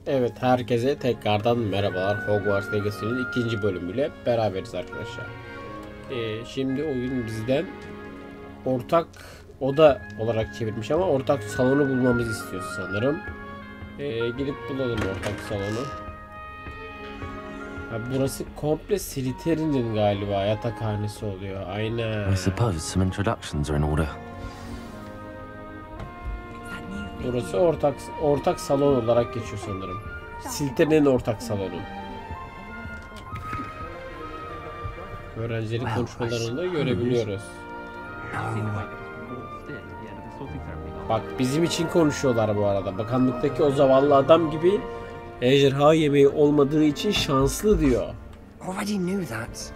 Evet, herkese tekrardan merhabalar. Hogwarts Legacy'nin ikinci bölümüyle beraberiz arkadaşlar. Şimdi oyun bizden ortak oda olarak çevirmiş ama ortak salonu bulmamızı istiyor sanırım. Gidip bulalım ortak salonu. Burası komple Slytherin'in galiba yatakhanesi oluyor. Aynen. I suppose some introductions are in order. Burası ortak salon olarak geçiyor sanırım. Slytherin'in ortak salonu. Öğrencilerin konuşmalarını da görebiliyoruz. Bak bizim için konuşuyorlar bu arada. Bakanlıktaki o zavallı adam gibi ejderha yemeği olmadığı için şanslı diyor. Already knew that.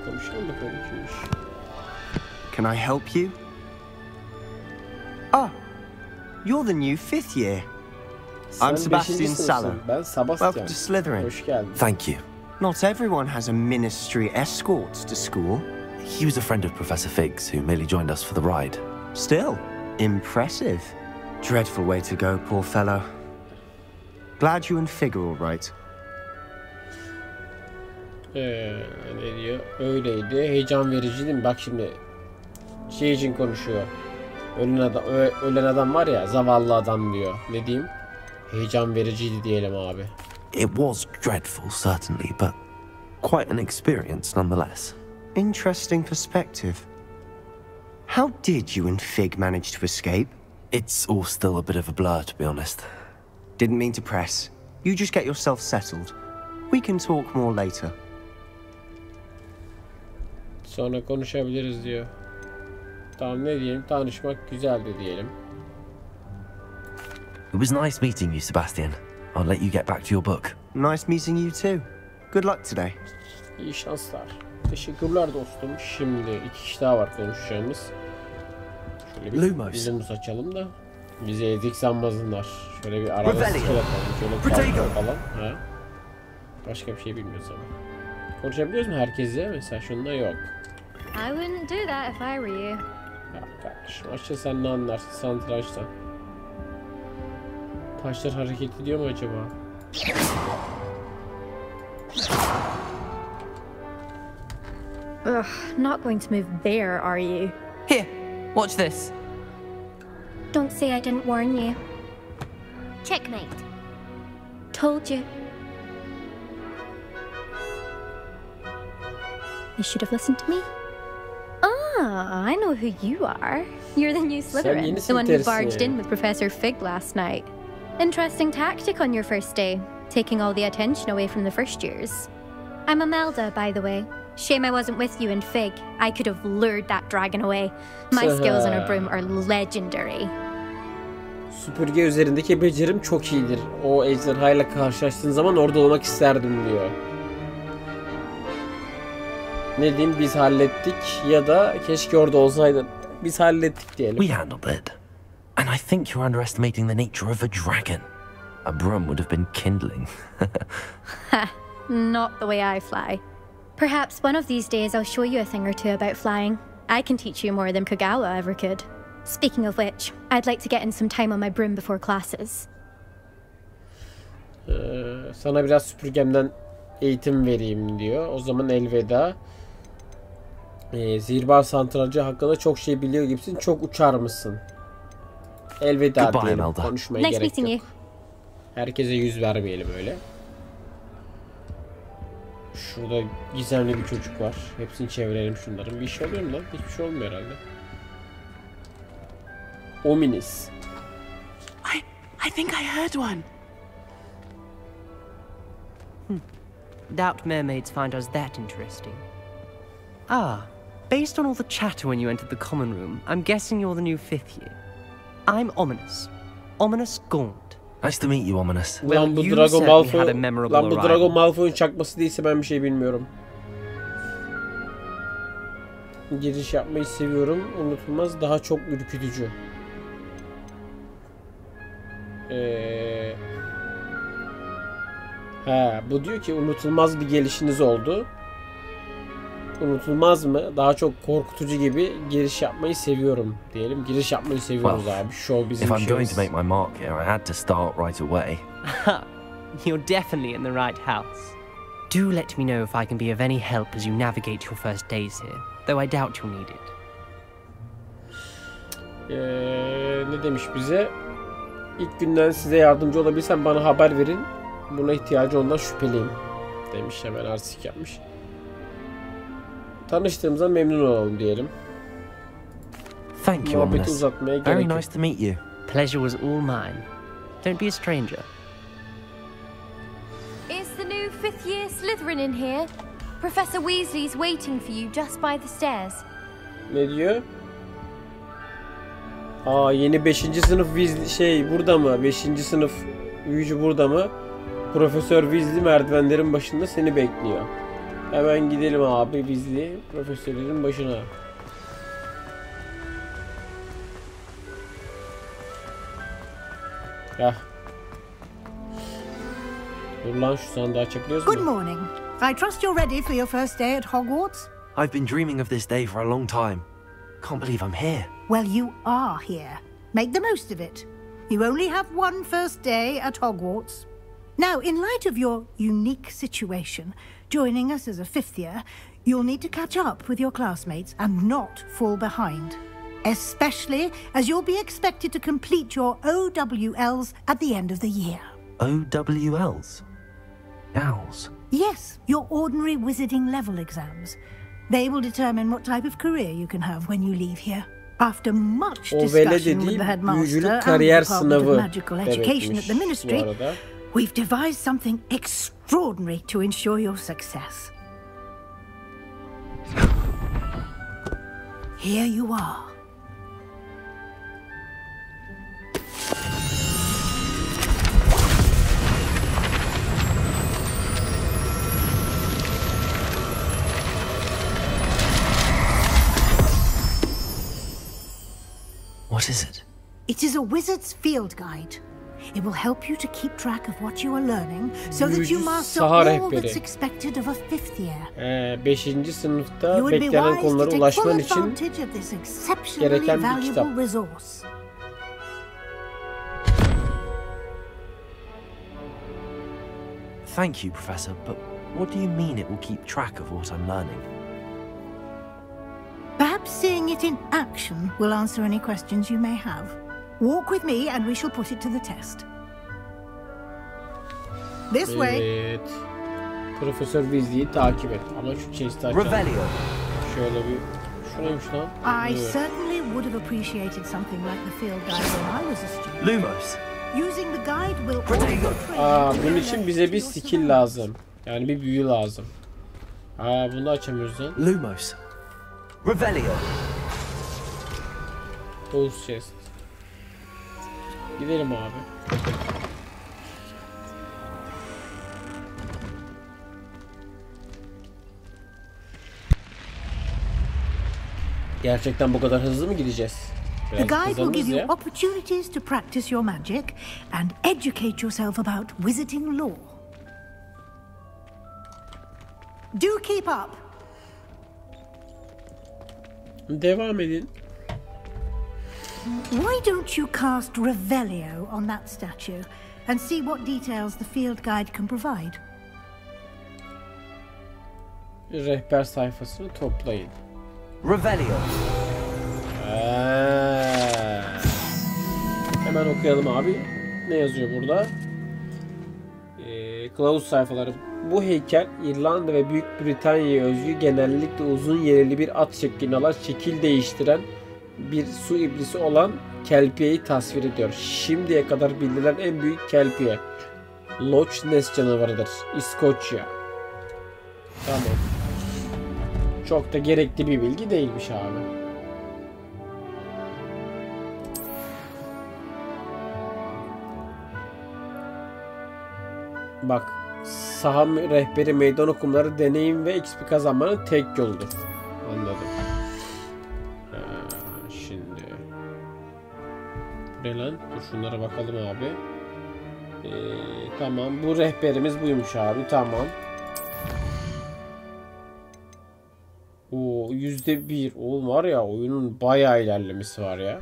Konuşalım bakalım kimmiş. Can I help you? Ah, you're the new 5th year. I'm Sebastian Sala. Ben Sebastian. Welcome to Slytherin. Hoş geldin. Thank you. Not everyone has a ministry escort to school. He was a friend of Professor Fig's who merely joined us for the ride. Still, impressive. Dreadful way to go, poor fellow. Glad you and Fig are all right. Ne diyor? Öyleydi. Heyecan verici değil mi? Bak şimdi şey için konuşuyor. Ölen adam var ya, zavallı adam diyor. Ne diyeyim? Heyecan vericiydi diyelim abi. It was dreadful, certainly, but quite an experience nonetheless. Interesting perspective. How did you and Fig manage to escape? It's all still a bit of a blur, to be honest. Didn't mean to press. You just get yourself settled. We can talk more later. Sonra konuşabiliriz diyor. Tamam, ne diyelim? Tanışmak güzeldi diyelim. It was nice meeting you, Sebastian. I'll let you get back to your book. Nice meeting you too. Good luck today. İyi şanslar. Teşekkürler dostum. Şimdi iki kişi daha var konuşacağımız. Şöyle bir yüzümüzü açalım da bizi ezik sanmasınlar. Şöyle bir arada skill atalım. Şöyle falan. Ha? Başka bir şey bilmiyoruz ama. Konuşabiliyoruz mu herkese? Mesela şunda yok. I wouldn't do that if I were you. Ya kardeşim, aşağı sen ne anlarsın satrançtan? Taşlar hareket ediyor mu acaba? Ugh, not going to move there, are you? Here, watch this. Don't say I didn't warn you. Checkmate. Told you. You should have listened to me. Ah, I know who you are. You're the new Slytherin, the one who barged in with Professor Fig last night. Interesting tactic on your first day, taking all the attention away from the first years. I'm Imelda, by the way. Shame I wasn't with you and Fig. I could have lured that dragon away. My skills on a broom are legendary. Süpürge üzerindeki becerim çok iyidir. O ejderhayla karşılaştığın zaman orada olmak isterdim diyor. Ne diyeyim, biz hallettik ya da keşke orada olsaydın. Biz hallettik diyelim. We handled it. And I think you're underestimating the nature of a dragon. A broom would have been kindling. Ha, not the way I fly. Perhaps one of these days I'll show you a thing or two about flying. I can teach you more than Kogawa ever could. Speaking of which, I'd like to get in some time on my broom before classes. Sana biraz süpürgemden eğitim vereyim diyor. O zaman elveda. Zihirbaz santralcı hakkında çok şey biliyor gibisin. Çok uçar mısın? Elveda diyelim. Konuşmaya gerek yok. Herkese yüz vermeyelim öyle. Şurada gizemli bir çocuk var. Hepsini çevirelim şunların. Bir şey oluyor mu lan? Hiçbir şey olmuyor herhalde. Ominis. I think I heard one. Doubt mermaids find us that interesting. Ah, based on all the chatter when you entered the common room, I'm guessing you're the new 5th year. I'm Ominous. Ominous Gaunt. Nice to meet you, Ominous. Lan bu Drago Malfoy'un çakması değilse ben bir şey bilmiyorum. Giriş yapmayı seviyorum. Unutulmaz, daha çok ürkütücü. Bu diyor ki unutulmaz bir gelişiniz oldu. unutulmaz mı? Daha çok korkutucu gibi giriş yapmayı seviyorum diyelim. Giriş yapmayı seviyoruz abi. Show bizim şeyimiz. If I'm going şeyimiz. to make my mark here, I had to start right away. You're definitely in the right house. Do let me know if I can be of any help as you navigate your first days here, though I doubt you'll need it. Ne demiş bize? İlk günden size yardımcı olabilsem bana haber verin. Buna ihtiyacı ondan şüpheliyim demiş, hemen artistik yapmış. Tanıştığımıza memnun olalım diyelim. Thank you, Muhabbeti uzatmaya gerek yok. Very nice to meet you. Pleasure was all mine. Don't be a stranger. Is the new 5th year Slytherin in here? Professor Weasley's waiting for you just by the stairs. Ne diyor? Aa, yeni 5. sınıf Weasley burada mı? 5. sınıf büyücü burada mı? Profesör Weasley merdivenlerin başında seni bekliyor. Hemen gidelim abi Weasley profesörlerin başına. Yah. Dur lan, şu sandığı açabiliyoruz mu? Good morning. I trust you're ready for your first day at Hogwarts? I've been dreaming of this day for a long time. Can't believe I'm here. Well, you are here. Make the most of it. You only have one first day at Hogwarts. Now, in light of your unique situation, joining us as a 5th year, you'll need to catch up with your classmates and not fall behind. Especially as you'll be expected to complete your OWLs at the end of the year. OWLs? Owls? Yes, your ordinary wizarding level exams. They will determine what type of career you can have when you leave here. After much discussion with the headmaster and the Department of Magical Education at the Ministry, we've devised something extraordinary to ensure your success. Here you are. What is it? It is a wizard's field guide. It will help you to keep track of what you are learning so that you master all that's expected of a 5th year. 5. sınıfta beklenen konulara ulaşman için gereken bir kitap. Thank you, Professor, but what do you mean it will keep track of what I'm learning? Perhaps seeing it in action will answer any questions you may have. Walk with me and we shall put it to the test. This way. Evet. Profesör Weasley'i takip et. Ama şu chest'i açalım. Şöyle bir... Şuraymış lan. I certainly would have appreciated something like the field guide when I was a student. Lumos. Using the guide will... Bunun için bize bir skill lazım. Yani bir büyü lazım. Bunu da açamıyoruz lan. Lumos. Revelio. Pulse chest. Gidelim abi. Gerçekten bu kadar hızlı mı gideceğiz? The guide will give you opportunities to practice your magic and educate yourself about wizarding lore. Do keep up. Devam edin. Why don't you cast Revelio on that statue and see what details the field guide can provide? Rehber sayfasını toplayın. Revelio. Hemen okuyalım abi. Ne yazıyor burada? Kılavuz sayfaları. Bu heykel İrlanda ve Büyük Britanya'ya özgü genellikle uzun yerili bir at şeklini alan, şekil değiştiren bir su iblisi olan kelpiyeyi tasvir ediyor. Şimdiye kadar bildiren en büyük kelpiye. Loch Ness canavarıdır. İskoçya. Tamam. Çok da gerekli bir bilgi değilmiş abi. Bak, saha rehberi meydan okumaları deneyim ve XP kazanmanın tek yoludur. Anladım. Şimdi ne lan? Dur şunlara bakalım abi. Tamam, bu rehberimiz buymuş abi. Tamam. %1. Oğlum var ya, oyunun bayağı ilerlemesi var ya.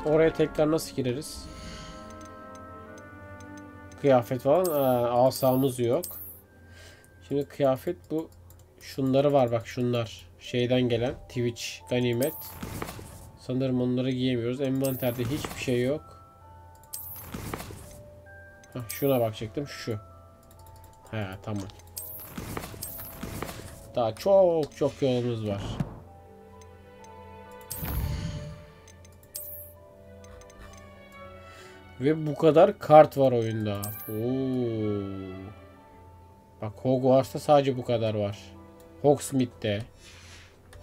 Oraya tekrar nasıl gireriz? Kıyafet falan. Asamız yok. Şimdi kıyafet bu. Şunları var bak, şunlar. Şeyden gelen Twitch ganimet. Sanırım onları giyemiyoruz. Envanterde hiçbir şey yok. Şuna bakacaktım. Şu. He tamam. Daha çok yolumuz var. Ve bu kadar kart var oyunda. Oo. Bak Hogwarts'ta sadece bu kadar var. HOGSMEADE'de.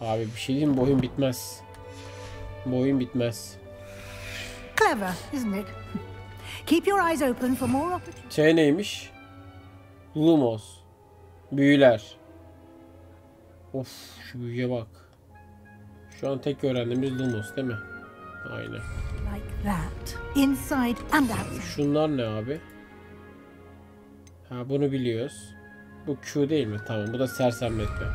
Abi bir şey diyeyim mi? Bu oyun bitmez. Bu oyun bitmez. Clever, isn't it? Keep your eyes open for more opportunities. Şey neymiş? Lumos. Büyüler. Of, şu büyüye bak. Şu an tek öğrendiğimiz Lumos değil mi? Aynen. Like that. Inside and outside. Şunlar ne abi? Ha, bunu biliyoruz. Bu Q değil mi? Tamam, bu da sersemletme.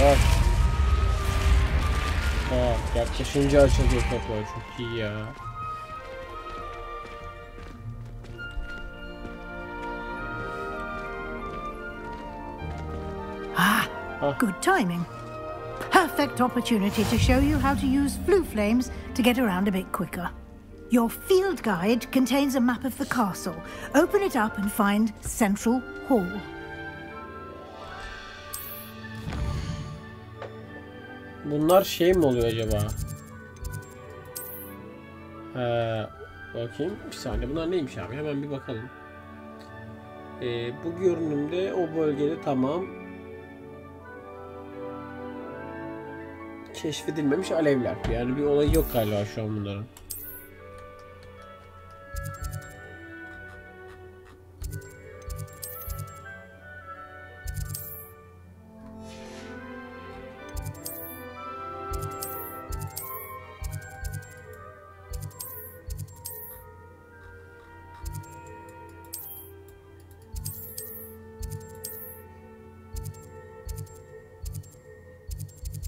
Evet. Bak, yaklaşınca açılıyor kapılar. Çok iyi ya. Good timing. Perfect opportunity to show you how to use flue flames to get around a bit quicker. Your field guide contains a map of the castle. Open it up and find Central Hall. Bunlar şey mi oluyor acaba? Bakayım. Bir saniye. Bunlar neymiş abi? Hemen bir bakalım. Bu görünümde o bölgede tamam. Keşfedilmemiş alevler. Yani bir olay yok galiba şu an bunların.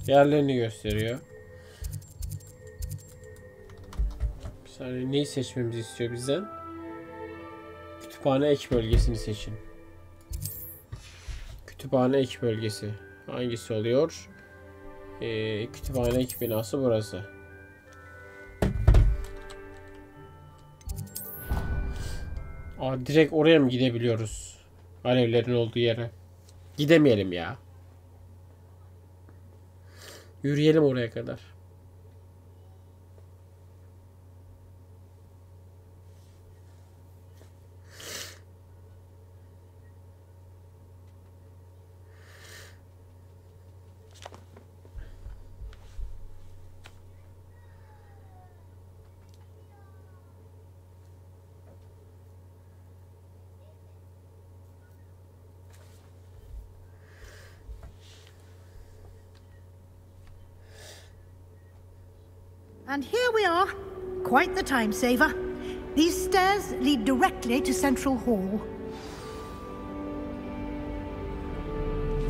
Yerlerini gösteriyor. Bir saniye, neyi seçmemizi istiyor bizden? Kütüphane ek bölgesini seçin. Kütüphane ek bölgesi. Hangisi oluyor? Kütüphane ek binası burası. Direkt oraya mı gidebiliyoruz? Alevlerin olduğu yere. Gidemeyelim ya. Yürüyelim oraya kadar. And here we are. Quite the time saver. These stairs lead directly to Central Hall.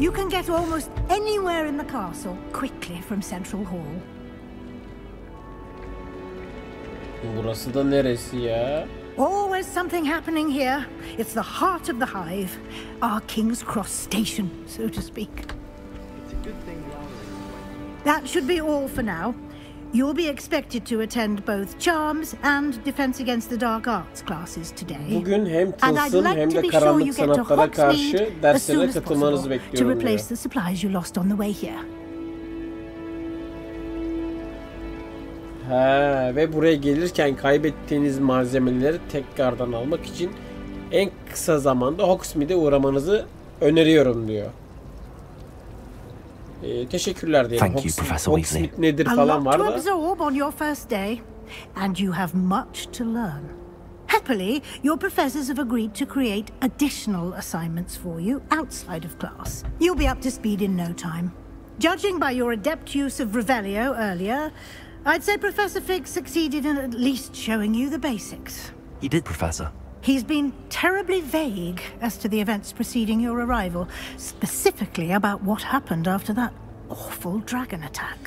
You can get almost anywhere in the castle quickly from Central Hall. Burası da neresi ya? Always something happening here. It's the heart of the hive. Our King's Cross station, so to speak. It's a good thing That should be all for now. You'll be expected to attend both Charms and Defense Against the Dark Arts classes today. Bugün hem tılsım hem de karanlık sanatlara karşı derslere katılmanızı bekliyorum to replace the supplies you lost on the way here. Ve buraya gelirken kaybettiğiniz malzemeleri tekrardan almak için en kısa zamanda HOGSMEADE uğramanızı öneriyorum diyor. Teşekkürler diyelim. Thank you, Professor Weasley. HOGSMEADE nedir falan var da. A lot to absorb on your first day, and you have much to learn. Happily, your professors have agreed to create additional assignments for you outside of class. You'll be up to speed in no time. Judging by your adept use of Revelio earlier, I'd say Professor Fig succeeded in at least showing you the basics. He did, Professor. He's been terribly vague as to the events preceding your arrival, specifically about what happened after that awful dragon attack.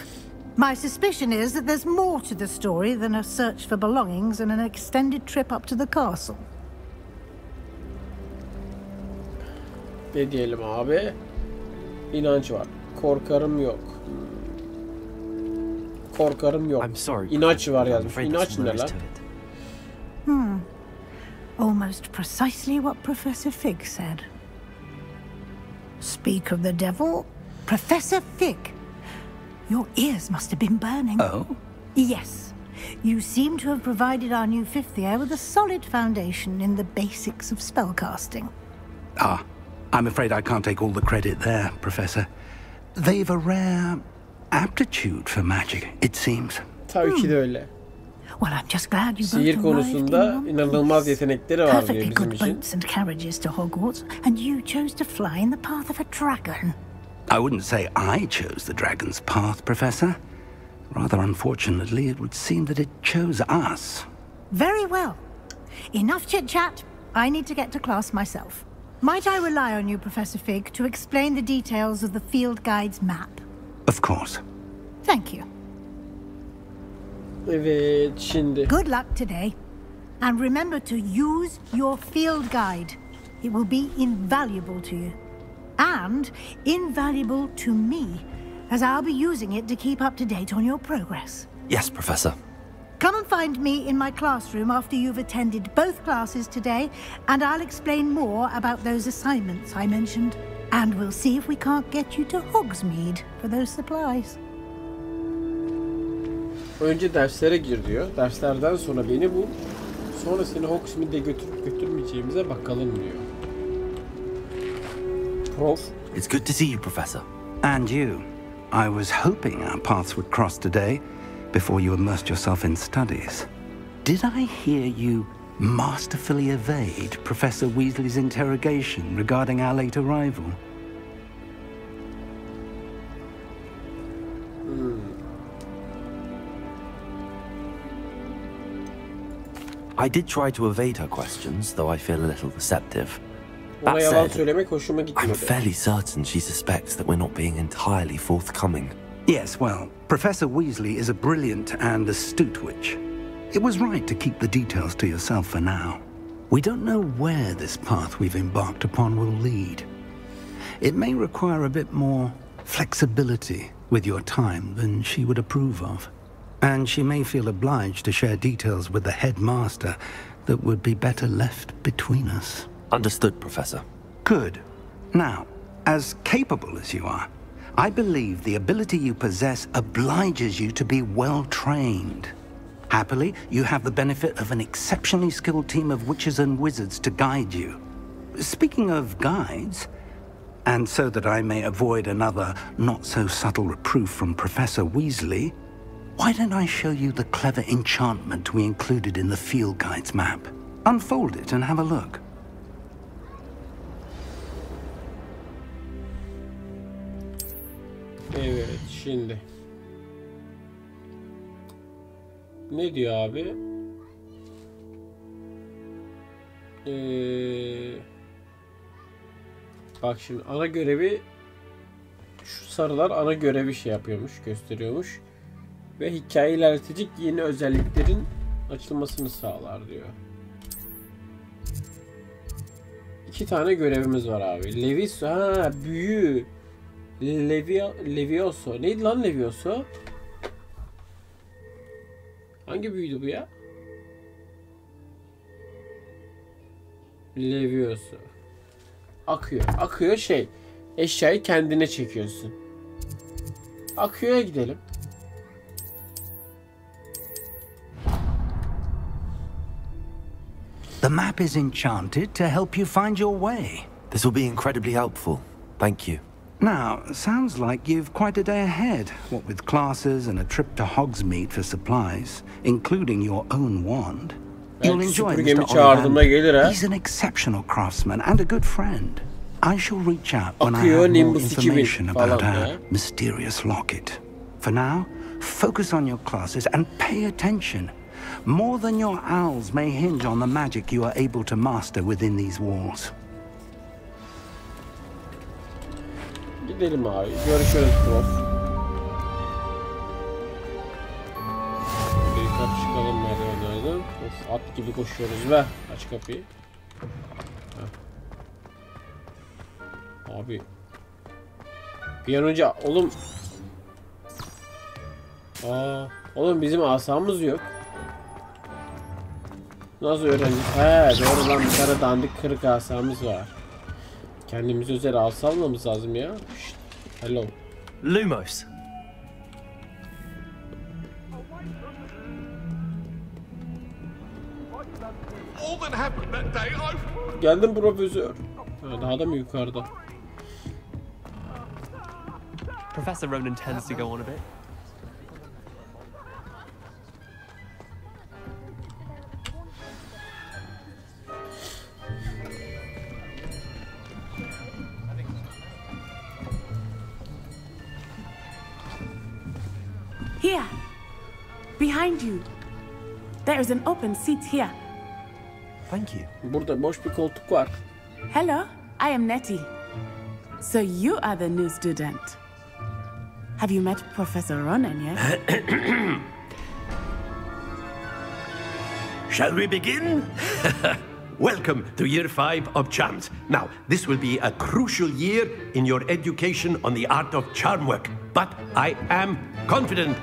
My suspicion is that there's more to the story than a search for belongings and an extended trip up to the castle. Ne diyelim abi? İnanç var. Korkarım yok. Korkarım yok. I'm sorry. İnanç var yazmış. İnanç ne lan? Almost precisely what Professor Fig said. Speak of the devil, Professor Fig. Your ears must have been burning. Oh? Yes. You seem to have provided our new fifth year with a solid foundation in the basics of spellcasting. Ah, I'm afraid I can't take all the credit there, Professor. They've a rare aptitude for magic, it seems. Tabii ki de öyle. Well, I'm just glad you Sihir both konusunda inanılmaz yetenekleri var diyor perfectly bizim good için. boats and carriages to Hogwarts, and you chose to fly in the path of a dragon. I wouldn't say I chose the dragon's path, Professor. Rather unfortunately, it would seem that it chose us. Very well. Enough chit-chat. I need to get to class myself. Might I rely on you, Professor Fig, to explain the details of the field guide's map? Of course. Thank you. Evet, şimdi. Good luck today. And remember to use your field guide. It will be invaluable to you. And invaluable to me, as I'll be using it to keep up to date on your progress. Yes, Professor. Come and find me in my classroom after you've attended both classes today, and I'll explain more about those assignments I mentioned. And we'll see if we can't get you to Hogsmeade for those supplies. Önce derslere gir diyor. Derslerden sonra beni bul. Sonra seni Hogsmeade'e götürüp götürmeyeceğimize bakalım diyor. Prof. It's good to see you, Professor. And you. I was hoping our paths would cross today before you immersed yourself in studies. Did I hear you masterfully evade Professor Weasley's interrogation regarding our late arrival? I did try to evade her questions, though I feel a little receptive. Ona That yalan said, söylemek hoşuma I'm gitmedi. fairly certain she suspects that we're not being entirely forthcoming. Yes, well, Professor Weasley is a brilliant and astute witch. It was right to keep the details to yourself for now. We don't know where this path we've embarked upon will lead. It may require a bit more flexibility with your time than she would approve of. And she may feel obliged to share details with the headmaster that would be better left between us. Understood, Professor. Good. Now, as capable as you are, I believe the ability you possess obliges you to be well trained. Happily, you have the benefit of an exceptionally skilled team of witches and wizards to guide you. Speaking of guides, and so that I may avoid another not-so-subtle reproof from Professor Weasley, why don't I show you the clever enchantment we included in the field guide's map? Unfold it and have a look. Evet, şimdi. Ne diyor abi? Bak şimdi ana görevi, şu sarılar ana görevi şey yapıyormuş, gösteriyormuş. Ve hikaye ilerletecek yeni özelliklerin açılmasını sağlar diyor. 2 tane görevimiz var abi. Levis, büyü. Levioso. Neydi lan Levioso? Hangi büyüydü bu ya? Levioso. Akıyor. Akıyor şey. Eşyayı kendine çekiyorsun. Akıyor'ya gidelim. The map is enchanted to help you find your way. This will be incredibly helpful. Thank you. Now, sounds like you've quite a day ahead, what with classes and a trip to Hogsmeade for supplies, including your own wand. You'll enjoy süpürgemi Mr. çağırdığımda gelir ha. He's an exceptional craftsman and a good friend. I shall reach out when I Akıyor have more Nimbus 2000 information about falan our ya. mysterious locket. For now, focus on your classes and pay attention. More than your owls may hinge on the magic you are able to master within these walls. Gidelim abi. Görüşürüz prof. Bir yukarı çıkalım merdivenlerden. Of, at gibi koşuyoruz be. Aç kapıyı. Heh. Abi. Bir an önce oğlum. Oğlum bizim asamız yok. Nasıl öğrendik? He doğru lan, bir tane dandik kırık asamız var. Kendimize özel asa almamız lazım ya. Şşt. Hello. Lumos. Geldim profesör. Ha, daha da mı yukarıda? Professor Ronan tends to go on a bit. Here, behind you. There is an open seat here. Thank you. Burada boş bir koltuk var. Hello, I am Nettie. So you are the new student. Have you met Professor Ronan yet? Shall we begin? Welcome to year 5 of charms. Now, this will be a crucial year in your education on the art of charm work. But I am confident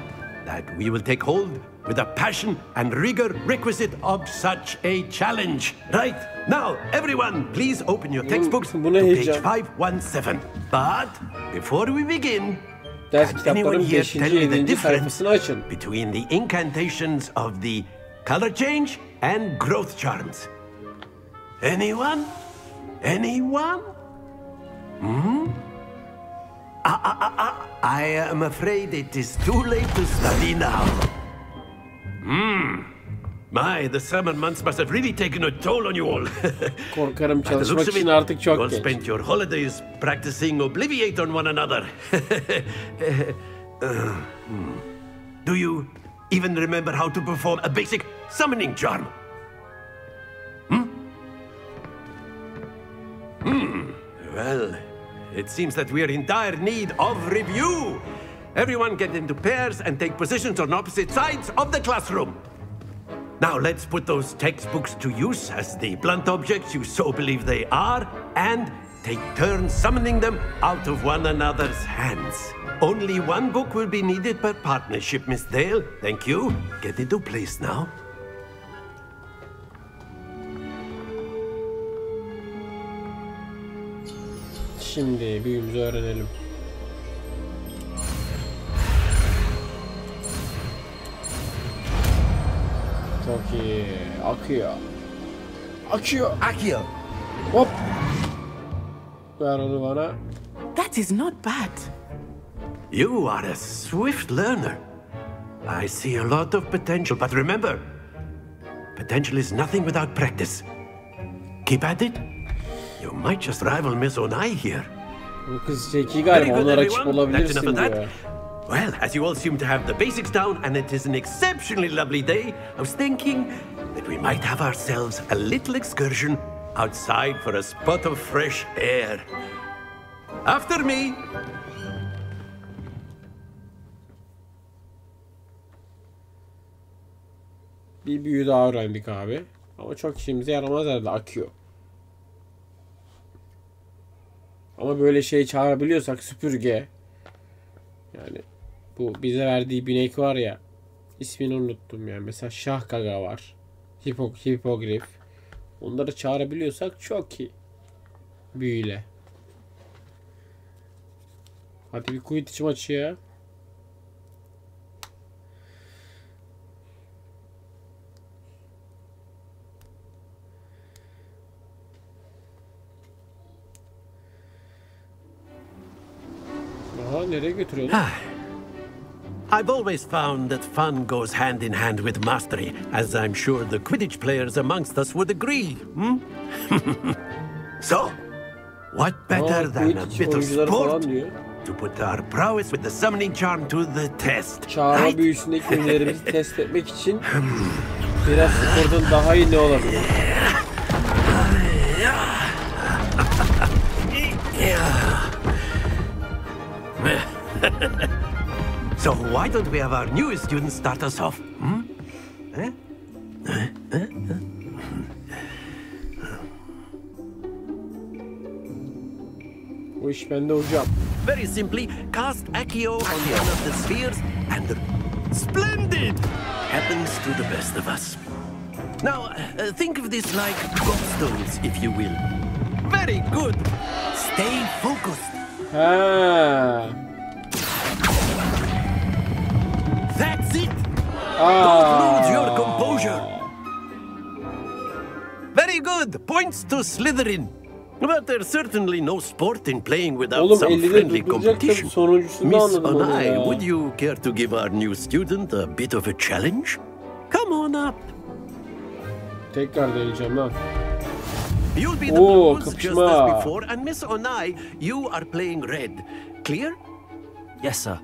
that we will take hold with the passion and rigor requisite of such a challenge. Right, now, everyone, please open your textbooks to page 517. But before we begin, can anyone here tell me the difference between the incantations of the color change and growth charms? Anyone? Anyone? I am afraid it is too late to study now. My, the summer months must have really taken a toll on you all. Korkarım çalışmak için artık çok you all geç. spent your holidays practicing Obliviate on one another. Do you even remember how to perform a basic summoning charm? Well, it seems that we are in dire need of review. Everyone get into pairs and take positions on opposite sides of the classroom. Now let's put those textbooks to use as the blunt objects you so believe they are, and take turns summoning them out of one another's hands. Only one book will be needed per partnership, Miss Dale. Thank you. Get into place now. Şimdi büyümüzü öğrenelim. Çok iyi. Akıyor. Akıyor. Akıyor. Hop. Ver onu bana. That is not bad. You are a swift learner. I see a lot of potential, but remember, potential is nothing without practice. Keep at it. You might just rival Miss Onai here. Bu kız zeki galiba, ona rakip olabilirsin diyor. Well, as you all seem to have the basics down and it is an exceptionally lovely day, I was thinking that we might have ourselves a little excursion outside for a spot of fresh air. After me. Bir büyü daha öğrendik abi. Ama çok işimize yaramaz herhalde, akıyor. Ama böyle şey çağırabiliyorsak, süpürge. Yani bu bize verdiği binek var ya. İsmini unuttum yani. Mesela şahkaga var. Hipogrif. Onları çağırabiliyorsak çok iyi. Büyüyle. Hadi bir Quidditch maçı ya. Aha, nereye götürüyorsun? I've always found that fun goes hand in hand with mastery, as I'm sure the Quidditch players amongst us would agree. So, what better than a bit of sport to put our prowess with the summoning charm to the test? Çağrı büyüsündeki ünlerimizi test etmek için biraz spordan daha iyi ne olabilir? So why don't we have our newest student start us off? Bu iş bende hocam. Very simply, cast Accio on one of the spheres and splendid happens to the best of us. Now, think of this like gobstones, if you will. Very good. Stay focused. Ha. That's it. Don't lose your composure. Very good. Points to Slytherin. But there's certainly no sport in playing without some friendly competition. Miss Onai, would you care to give our new student a bit of a challenge? Come on up. Tekrar deneyeceğim lan. You'll be the blues just as before, and Miss Onai, you are playing red. Clear? Yes, sir.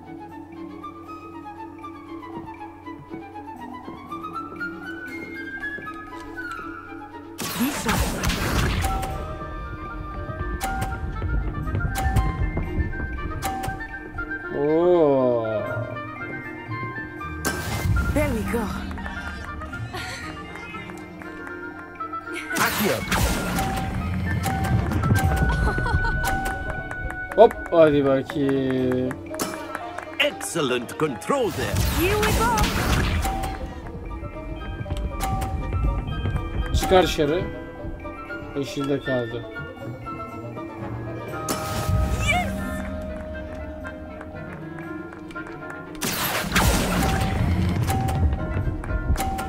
Oh. There we go. Hop, hadi bakayım. Excellent control there. Here we go. Çıkar dışarı. Yeşilde kaldı.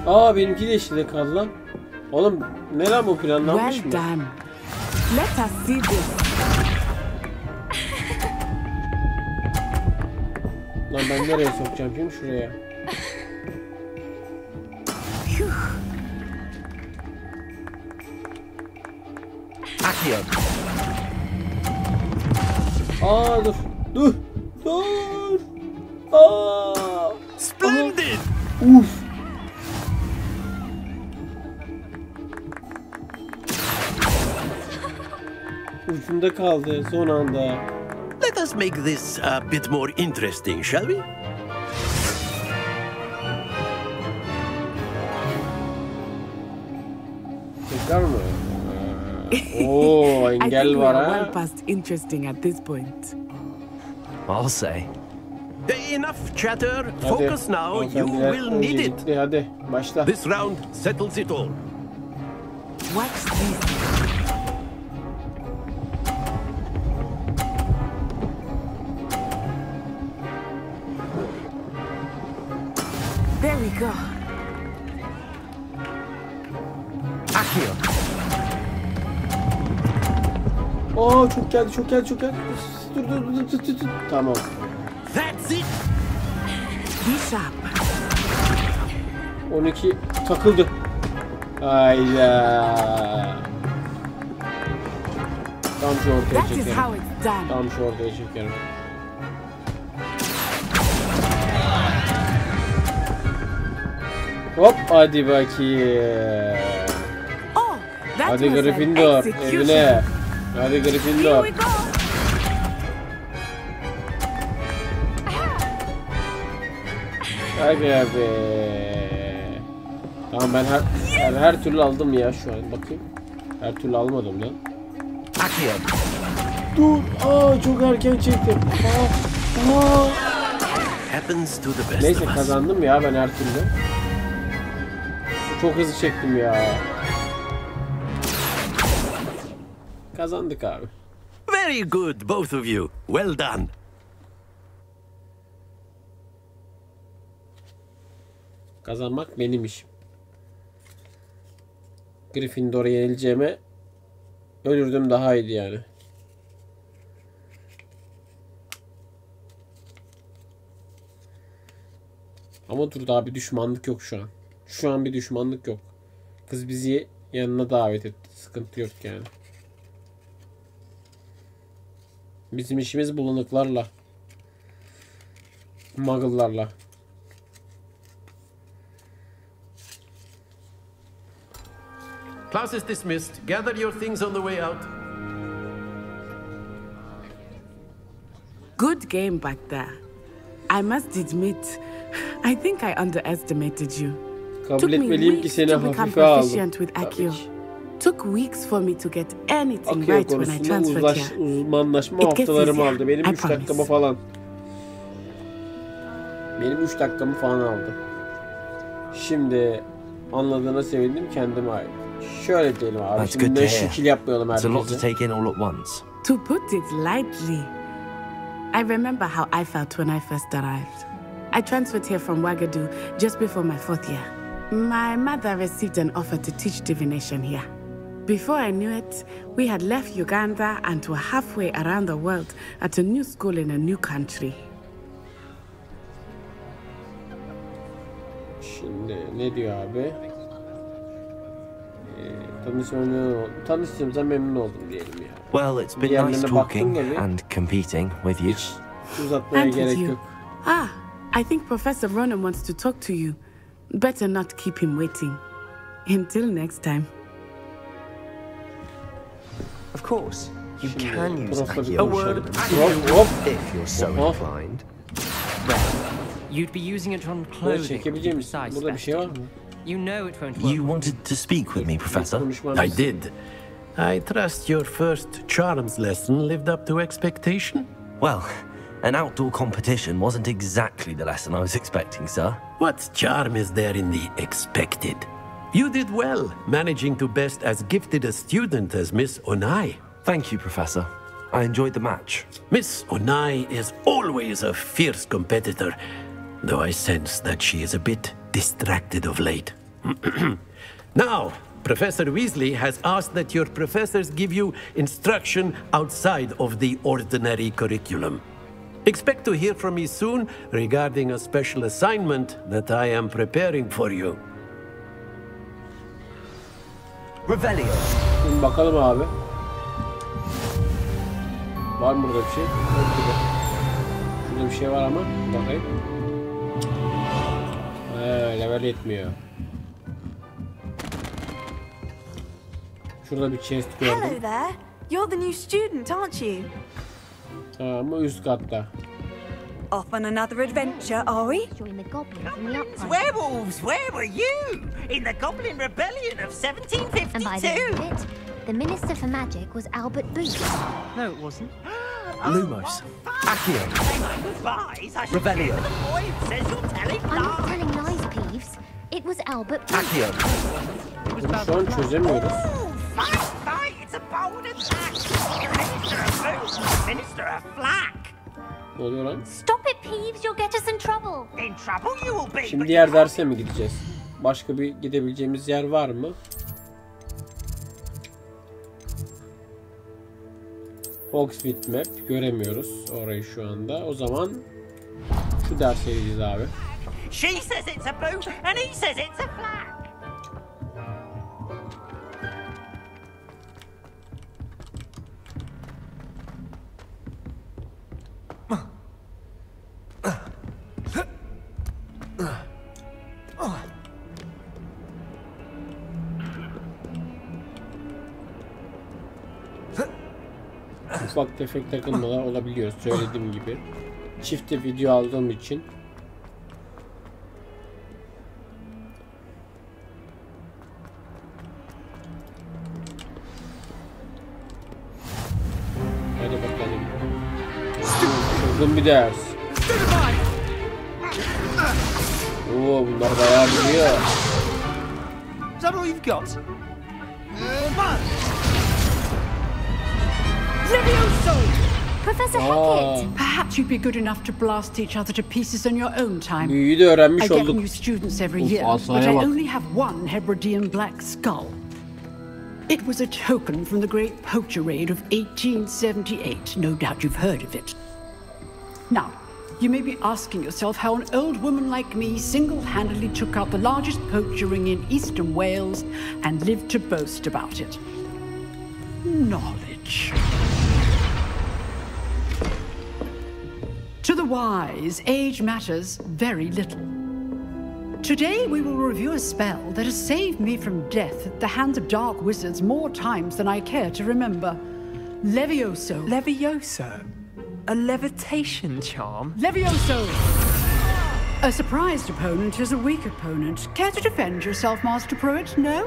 Aa, benimki de yeşilde kaldı lan. Oğlum ne lan bu, planlanmış mı? Well done. Let us see this. Lan ben nereye sokacağım şimdi? Şuraya. Aa, dur. Dur. Dur. Aa. Splendid. Uf. Ucunda kaldı son anda. Let us make this a bit more interesting, shall we? Tekrar mı? Oo, engel var ha. Well past interesting at this point. I'll say. Enough chatter. Focus now. You will need it. Hadi başla. This round settles it all. Watch this. There we go. Oo, çok geldi, çok geldi, çok geldi. Dur. Tamam. That's it. Be sharp. 12 takıldı. Hayda. Tam şu ortaya That is çekerim. how it's done. Tam şu ortaya çekerim. Hop, hadi bakayım. Oh, that Hadi was an Gryffindor execution. evine. Hadi Gryffindor. Here we go. Hadi abi. Tamam, ben her türlü aldım ya şu an. Bakayım. Her türlü almadım lan. Dur. Aa, çok erken çektim. Aa. Happens to the best Neyse, of us. kazandım ya ben her türlü. Çok hızlı çektim ya. Kazandık abi. Very good, both of you. Well done. Kazanmak benim işim. Gryffindor'a yenileceğime ölürdüm, daha iyiydi yani. Ama dur, daha bir düşmanlık yok şu an. Şu an bir düşmanlık yok. Kız bizi yanına davet etti. Sıkıntı yok yani. Bizim işimiz bulanıklarla. Muggle'larla. Class is dismissed. Gather your things on the way out. Good game back there. I must admit, I think I underestimated you. Took me weeks to become proficient with Accio. Took weeks for me to get anything right when I transferred here. Uzmanlaşma haftalarımı aldı. Benim 3 dakikamı falan. Benim 3 dakikamı falan aldı. Şimdi anladığına sevindim, kendime ait. Şöyle diyelim abi. Şimdi ne şekil yapmayalım herkese. It's a lot to take in all at once. To put it lightly, I remember how I felt when I first arrived. I transferred here from Ouagadougou just before my 4th year. My mother received an offer to teach divination here. Before I knew it, we had left Uganda and were halfway around the world at a new school in a new country. Şimdi ne diyor abi? Tanıştığımıza memnun oldum diyelim ya. Well, it's been nice talking and competing with you. Uzatmaya gerek yok. Ah, I think Professor Ronan wants to talk to you. Better not keep him waiting. Until next time. Of course, you can use a word if you're so inclined. You'd be using it on clothing. Burada bir şey var mı? You know it won't work. You wanted to speak with me, Professor? I did. I trust your first charms lesson lived up to expectation? Well, an outdoor competition wasn't exactly the lesson I was expecting, sir. What charm is there in the expected? You did well, managing to best as gifted a student as Miss Onai. Thank you, Professor. I enjoyed the match. Miss Onai is always a fierce competitor, though I sense that she is a bit distracted of late. Now, Professor Weasley has asked that your professors give you instruction outside of the ordinary curriculum. Expect to hear from me soon regarding a special assignment that I am preparing for you. Revelio. Şimdi bakalım abi. Var mı burada bir şey? Şurada bir şey var ama. Bakayım. Level yetmiyor. Şurada bir chest gördüm. Hello there. You're the new student, aren't you? Ama üst katta. Off on another adventure, are we? Join the goblins in the upland. Werewolves, where were you? In the Goblin Rebellion of 1752. And by the end of it, the Minister for Magic was Albert Booth. No, it wasn't. Lumos. Accio. Revelio. I'm not telling lies, Peeves. It was Albert Booth. Accio. Bunu şu an çözemiyoruz. Fight! It's a bold attack! Minister of Booth! Minister of Flack! Ne oluyor lan? Stop it, Peeves. You'll get us in trouble. In trouble you will be. Şimdi diğer derse mi gideceğiz? Başka bir gidebileceğimiz yer var mı? HOGSMEADE map göremiyoruz orayı şu anda. O zaman şu derse gideceğiz abi. She says it's a boo and he says it's a flack. Ufak tefek takılmalar olabiliyor söylediğim gibi. Çifte video aldığım için. Hadi bakalım. Çılgın bir ders. Oo, bunlar bayağı biliyor. Is that all you've got? Professor Hackett! Perhaps you'd be good enough to blast each other to pieces in your own time. Büyüyü de öğrenmiş I olduk. get new students every year, but I only have one Hebridean black skull. It was a token from the great poacher raid of 1878. No doubt you've heard of it. Now, you may be asking yourself how an old woman like me single-handedly took out the largest poacher ring in eastern Wales and lived to boast about it. Knowledge. To the wise, age matters very little. Today we will review a spell that has saved me from death at the hands of dark wizards more times than I care to remember. Levioso. Levioso? A levitation charm? Levioso! A surprised opponent is a weak opponent. Care to defend yourself, Master Pruitt? No?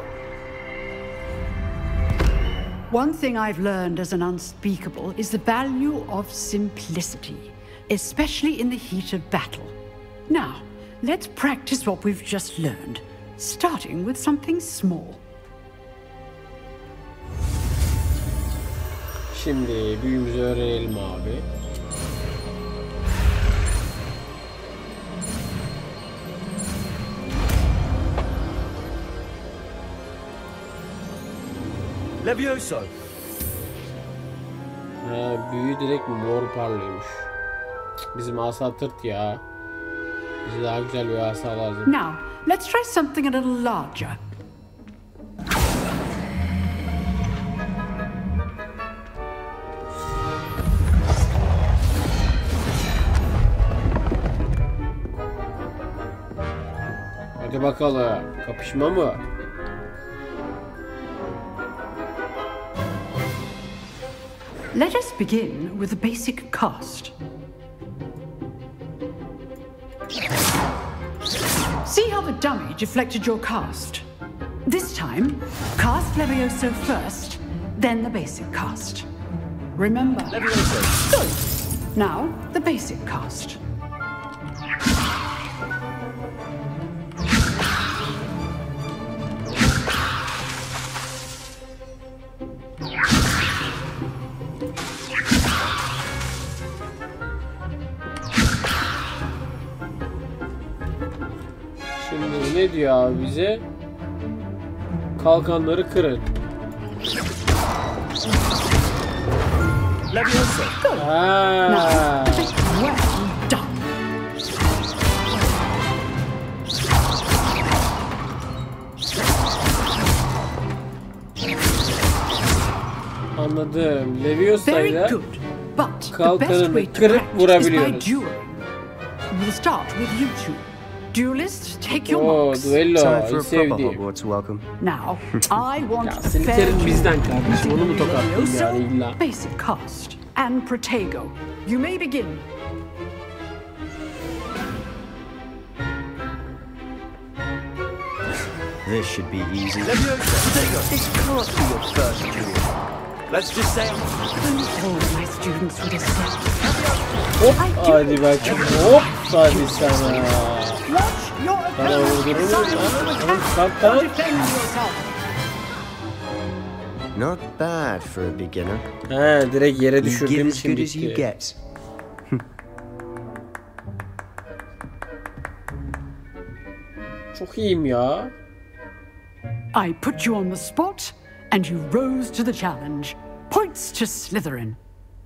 One thing I've learned as an unspeakable is the value of simplicity, especially in the heat of battle. Now, let's practice what we've just learned, starting with something small. Şimdi büyümüzü öğrenelim abi. Levioso. Büyü direkt mor parlıyormuş. Bizim asa tırt ya. Bize daha güzel bir asa lazım. Now, let's try something a little larger. Hadi bakalım. Kapışma mı? Let us begin with a basic cast. See how the dummy deflected your cast? This time, cast Levioso first, then the basic cast. Remember. Levioso. Good. Now, the basic cast. Şimdi ne diyor abi bize? Kalkanları kırın. Levioso. Ha. Well done. Anladım. Leviosa'yla kalkanını way to kırıp practice vurabiliyoruz. is by dueling. We'll start with you two. Duelists, take your Oo, marks. duello. Time for a proper Sevdiğim. Hogwarts welcome. Now, I want Ya Slytherin bizden kardeşim. Onu mu tokatlayayım yani illa? Basic cast and Protego. You may begin. This should be easy. Levioso. This can't be your first duel. Let's just say All my students would have said. Hop hadi bakayım. Hop hadi sana. Sana vurdurur mu? Defend yourself. Not bad for a beginner. He direkt yere You give düşürdüğüm as için good as you bitti. get. Çok iyiyim ya. I put you on the spot, and you rose to the challenge. Points to Slytherin.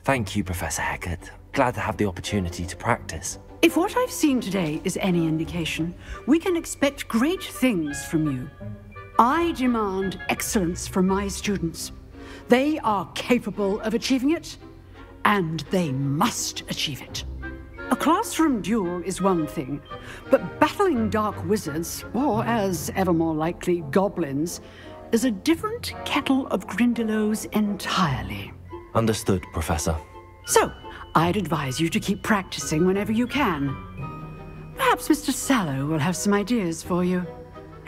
Thank you, Professor Hecat. Glad to have the opportunity to practice. If what I've seen today is any indication, we can expect great things from you. I demand excellence from my students. They are capable of achieving it, and they must achieve it. A classroom duel is one thing, but battling dark wizards, or as ever more likely, goblins, is a different kettle of Grindylows entirely. Understood, Professor. So, I'd advise you to keep practicing whenever you can. Perhaps Mr. Sallow will have some ideas for you.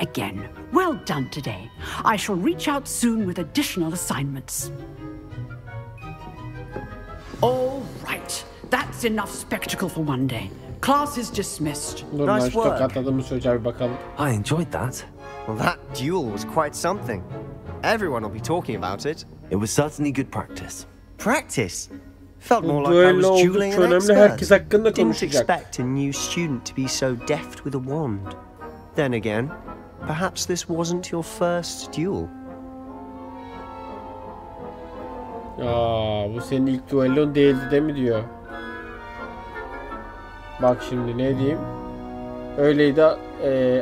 Again, well done today. I shall reach out soon with additional assignments. All right. That's enough spectacle for one day. Class is dismissed. Nice work. I enjoyed that. Well, that duel was quite something. Everyone will be talking about it. It was certainly good practice. Practice? Felt more like I was dueling an expert. Didn't expect a new student to be so deft with a wand. Then again, perhaps this wasn't your first duel. Aa, bu senin ilk duellon değildi değil mi diyor. Bak şimdi ne diyeyim? Öyleydi,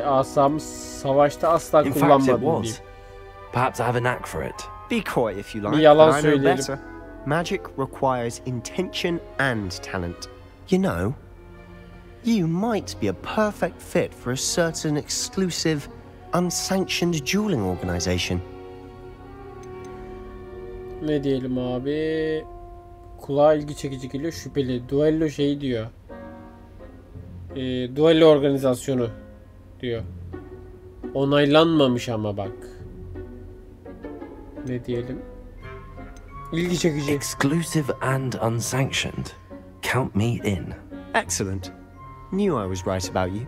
asamı savaşta asla kullanmadım diyeyim. Perhaps I have a knack for it. Be coy if you like. Bir yalan I know söyleyelim. better. Magic requires intention and talent. You know, you might be a perfect fit for a certain exclusive, unsanctioned dueling organization. Ne diyelim abi? Kulağa ilgi çekici geliyor, şüpheli. Duello şeyi diyor. Duello organizasyonu diyor. Onaylanmamış ama bak. Ne diyelim? İlgi çekici. Exclusive and unsanctioned. Count me in. Excellent. Knew I was right about you.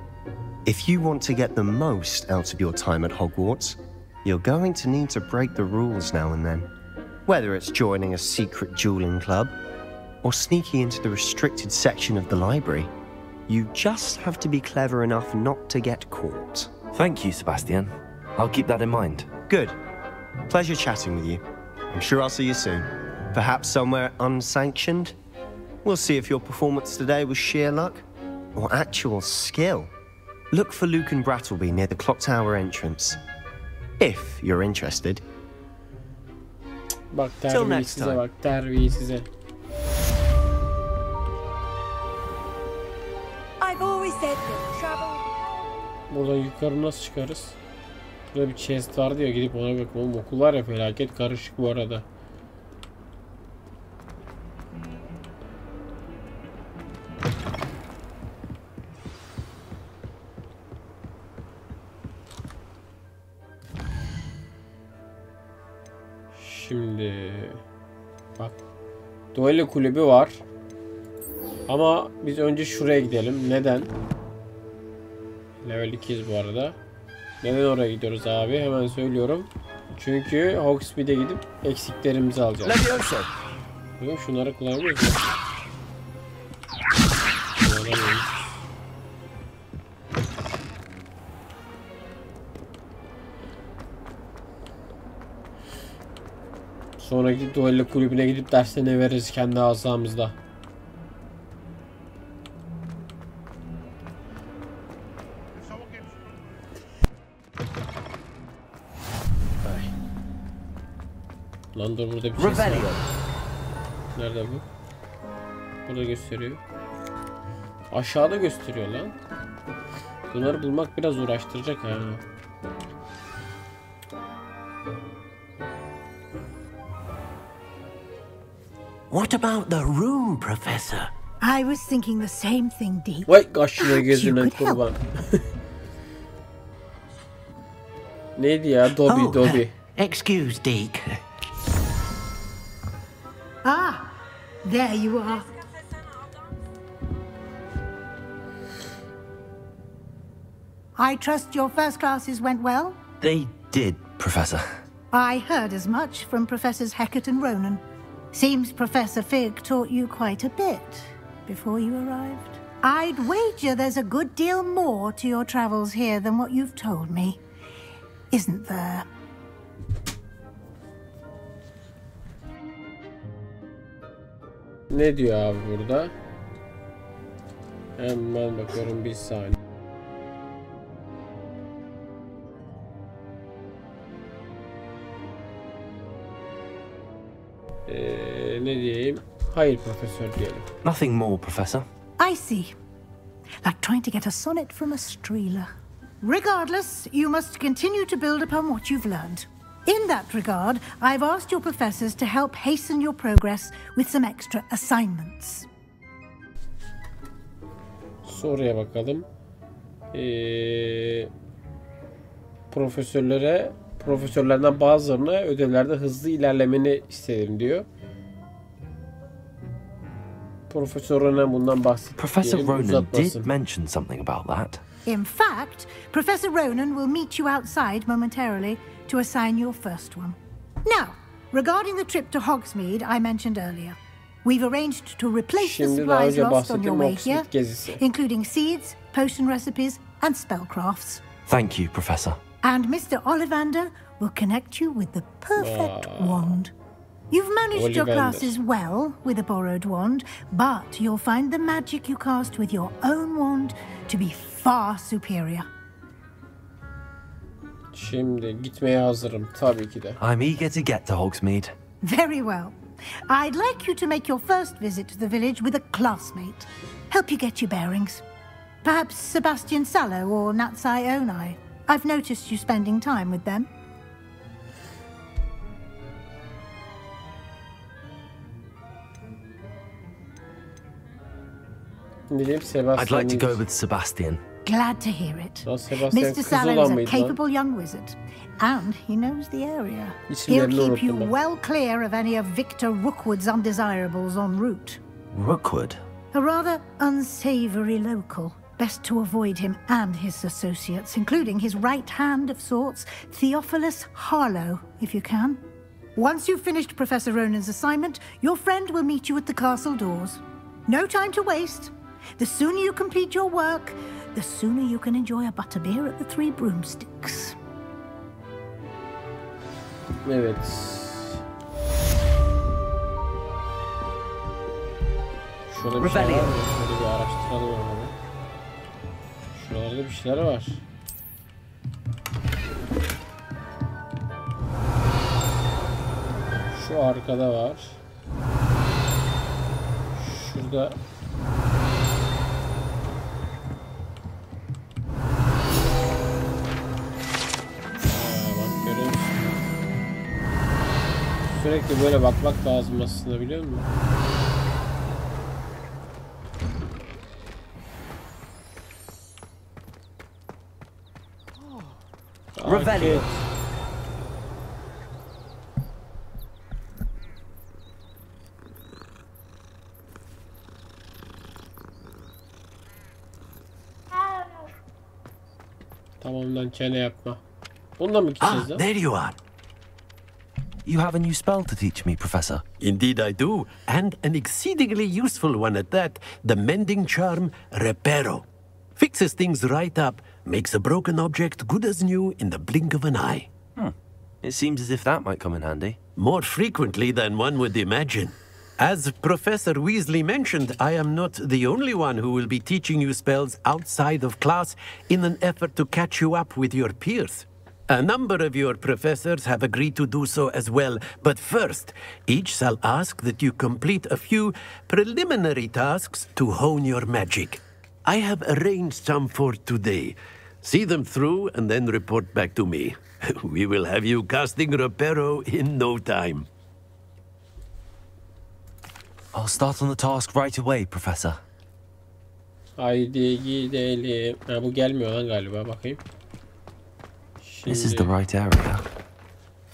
If you want to get the most out of your time at Hogwarts, you're going to need to break the rules now and then. Whether it's joining a secret dueling club or sneaking into the restricted section of the library, you just have to be clever enough not to get caught. Thank you, Sebastian. I'll keep that in mind. Good. Pleasure chatting with you. I'm sure I'll see you soon. Perhaps somewhere unsanctioned? We'll see if your performance today was sheer luck or actual skill. Look for Luke and Brattleby near the clock tower entrance. If you're interested. Bak terbiyesize bak, terbiyesize. I've always said that travel. Buradan yukarı nasıl çıkarız? Burada bir chest var diyor, gidip ona bakalım. Okul var ya, felaket karışık bu arada. Şimdi bak, duello kulübü var. Ama biz önce şuraya gidelim. Neden? Level 2'yiz bu arada. Neden oraya gidiyoruz abi? Hemen söylüyorum. Çünkü HOGSMEADE gidip eksiklerimizi alacağız. Bakın şunları kullanabiliyoruz. Sonra gidip duello kulübüne gidip derslerine veririz kendi asamızda. Lan dur, burada bir şey var. Nerede bu? Burada gösteriyor. Aşağıda gösteriyor lan. Bunları bulmak biraz uğraştıracak ha. What about the room, Professor? I was thinking the same thing, Deep. Vay kaşına gözüne kurban. Neydi ya? Dobby. Excuse, Deke. Ah, there you are. I trust your first classes went well? They did, Professor. I heard as much from Professors Hecat and Ronan. Seems Professor Fig taught you quite a bit before you arrived. I'd wager there's a good deal more to your travels here than what you've told me, isn't there? Ne diyor abi burada? Hemen bakıyorum, bir saniye. Ne diyeyim? Hayır profesör diyelim. Nothing more, Professor. I see. Like trying to get a sonnet from a streeler. Regardless, you must continue to build upon what you've learned. In that regard, I've asked your professors to help hasten your progress with some extra assignments. Soruya bakalım. Profesörlerden bazılarına ödevlerde hızlı ilerlemeni istedim diyor. Profesör Ronan bundan bahsetti. Professor Ronan did mention something about that. In fact, Professor Ronan will meet you outside momentarily to assign your first one. Now, regarding the trip to Hogsmeade I mentioned earlier, we've arranged to replace the supplies lost on your way here, including seeds, potion recipes, and spellcrafts. Thank you, Professor. And Mr. Ollivander will connect you with the perfect wand. You've managed your OllİVANDERS. classes well with a borrowed wand, but you'll find the magic you cast with your own wand to be far superior. Şimdi gitmeye hazırım tabii ki de. I'm eager to get to Hogsmeade. Very well. I'd like you to make your first visit to the village with a classmate. Help you get your bearings. Perhaps Sebastian Sallow or Natsai Onai. I've noticed you spending time with them. I'd like to go with Sebastian. Glad to hear it. Sebastian Mr. Sallow is a capable young wizard, and he knows the area. He'll keep you well clear of any of Victor Rookwood's undesirables en route. Rookwood? A rather unsavory local. Best to avoid him and his associates, including his right hand of sorts, Theophilus Harlow, if you can. Once you've finished Professor Ronan's assignment, your friend will meet you at the castle doors. No time to waste. The sooner you complete your work, the sooner you can enjoy a butterbeer at the Three Broomsticks. Evet. Şurada bir şey var mı? Şöyle bir araştıralım abi. Şuralarda bir şeyler var. Şu arkada var. Şurada. Bak görüyor musun? Sürekli böyle bakmak lazım aslında, biliyor musun? Revelio. Tamam lan, çene yapma. Onunla mı gideceğiz lan? There you are. You have a new spell to teach me, Professor. Indeed I do, and an exceedingly useful one at that. The mending charm, Reparo. Fixes things right up, makes a broken object good as new in the blink of an eye. It seems as if that might come in handy. More frequently than one would imagine. As Professor Weasley mentioned, I am not the only one who will be teaching you spells outside of class in an effort to catch you up with your peers. A number of your professors have agreed to do so as well, but first, each shall ask that you complete a few preliminary tasks to hone your magic. I have arranged some for today. See them through and then report back to me. We will have you casting Reparo in no time. I'll start on the task right away, Professor. Haydi gidelim. Ha, bu gelmiyor lan galiba, bakayım. Şimdi... This is the right area.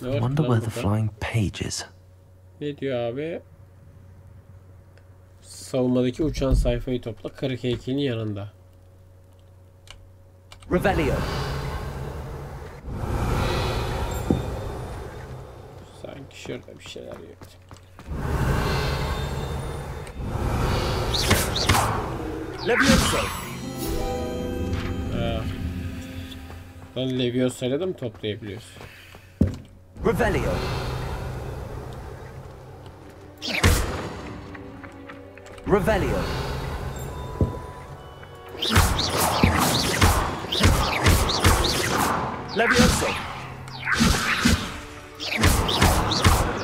I wonder where the flying page is. Ne diyor abi? Savunmadaki uçan sayfayı topla, kırık heykelin yanında. Revelio. Sanki şurada bir şeyler yok. Leviosa. Lan Leviosa'yla da mı toplayabiliyorsun? Revelio. Revelio. Leviosa.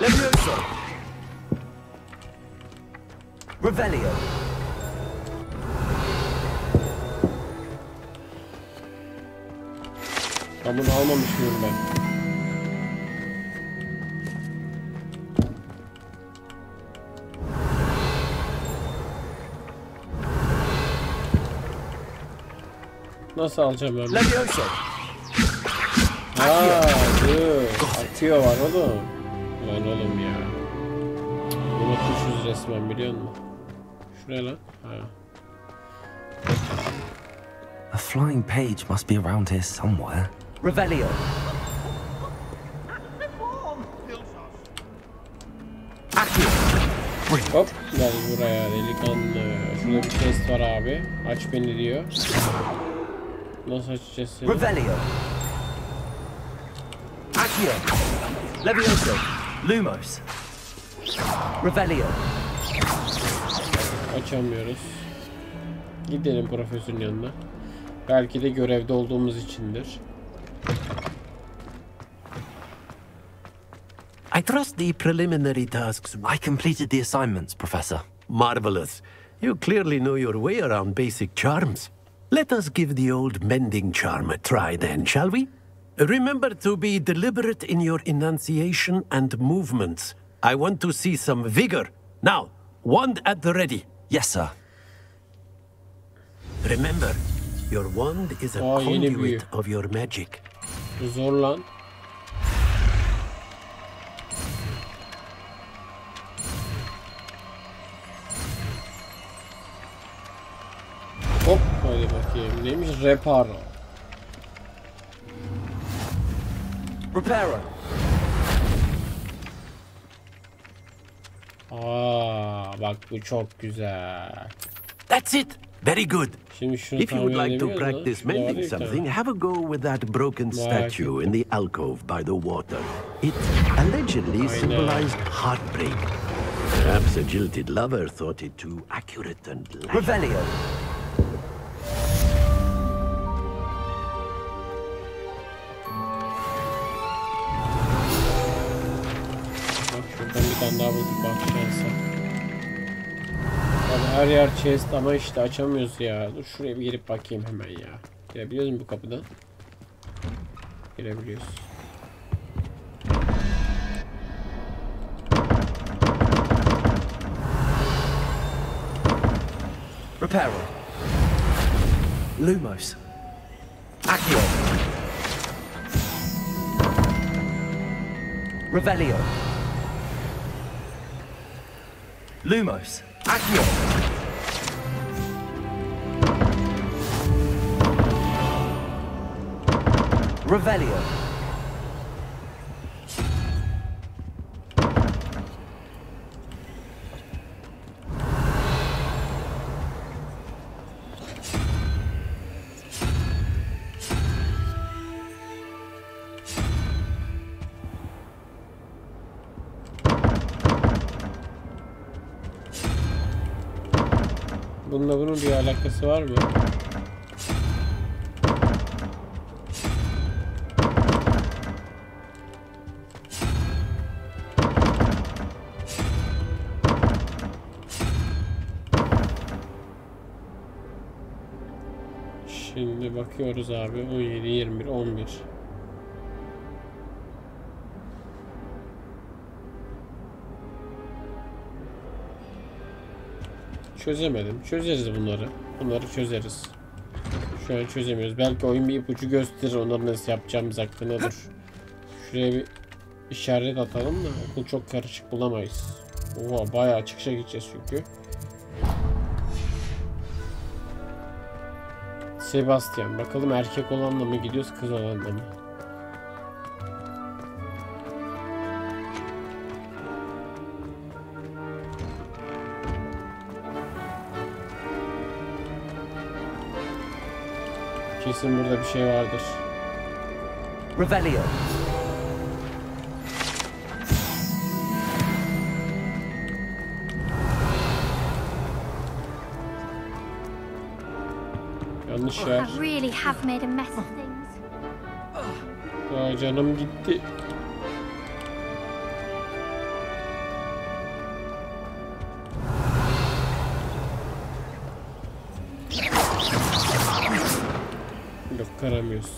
Leviosa. Revelio. Ben bunu almamış mıyım ben? Nasıl alacağım ben? Leviosa. Haa, dur. Atıyor var oğlum. Lan oğlum ya. Unutmuşuz resmen, biliyor musun? Şuraya lan. Ha. A flying page must be around here somewhere. Revelio. Hop, gel buraya delikanlı. Şurada bir test var abi. Aç beni diyor. Nasıl açacağız seni? Revelio. Accio. Leviosa. Lumos. Revelio. Açamıyoruz. Gidelim profesörün yanına. Belki de görevde olduğumuz içindir. I trust the preliminary tasks. I completed the assignments, Professor. Marvelous. You clearly know your way around basic charms. Let us give the old mending charm a try then, shall we? Remember to be deliberate in your enunciation and movements. I want to see some vigor. Now, wand at the ready. Yes, sir. Remember, your wand is a conduit of your magic. Zor lan. Hop, hadi bakayım. Neymiş? Reparo. Reparo. Bak bu çok güzel. That's it. Very good. Şimdi şunu If you would like to practice mending something, have a go with that broken statue in the alcove by the water. It allegedly symbolized heartbreak. Perhaps a jilted lover thought it too accurate and light. Revelio. Şuradan bir tane daha bulduk bak şansa. Abi her yer chest ama işte açamıyoruz ya. Dur şuraya bir girip bakayım hemen ya. Girebiliyoruz mu bu kapıdan? Girebiliyoruz. Reparo. Lumos. Accio. Revelio. Lumos. Accio. Revelio. Bununla bunun bir alakası var mı? Şimdi bakıyoruz abi. 17, 21, 11. Çözemedim. Çözeriz bunları. Bunları çözeriz. Şu an çözemiyoruz. Belki oyun bir ipucu gösterir. Onları nasıl yapacağımız hakkında dur. Şuraya bir işaret atalım da okul çok karışık bulamayız. Oha bayağı çıkışa gideceğiz çünkü. Sebastian. Bakalım erkek olanla mı gidiyoruz, kız olanla mı? Kesin burada bir şey vardır. Revelio. Yanlış yer. I really have made a mess of things. Aa, canım gitti. Yok, karamıyoruz.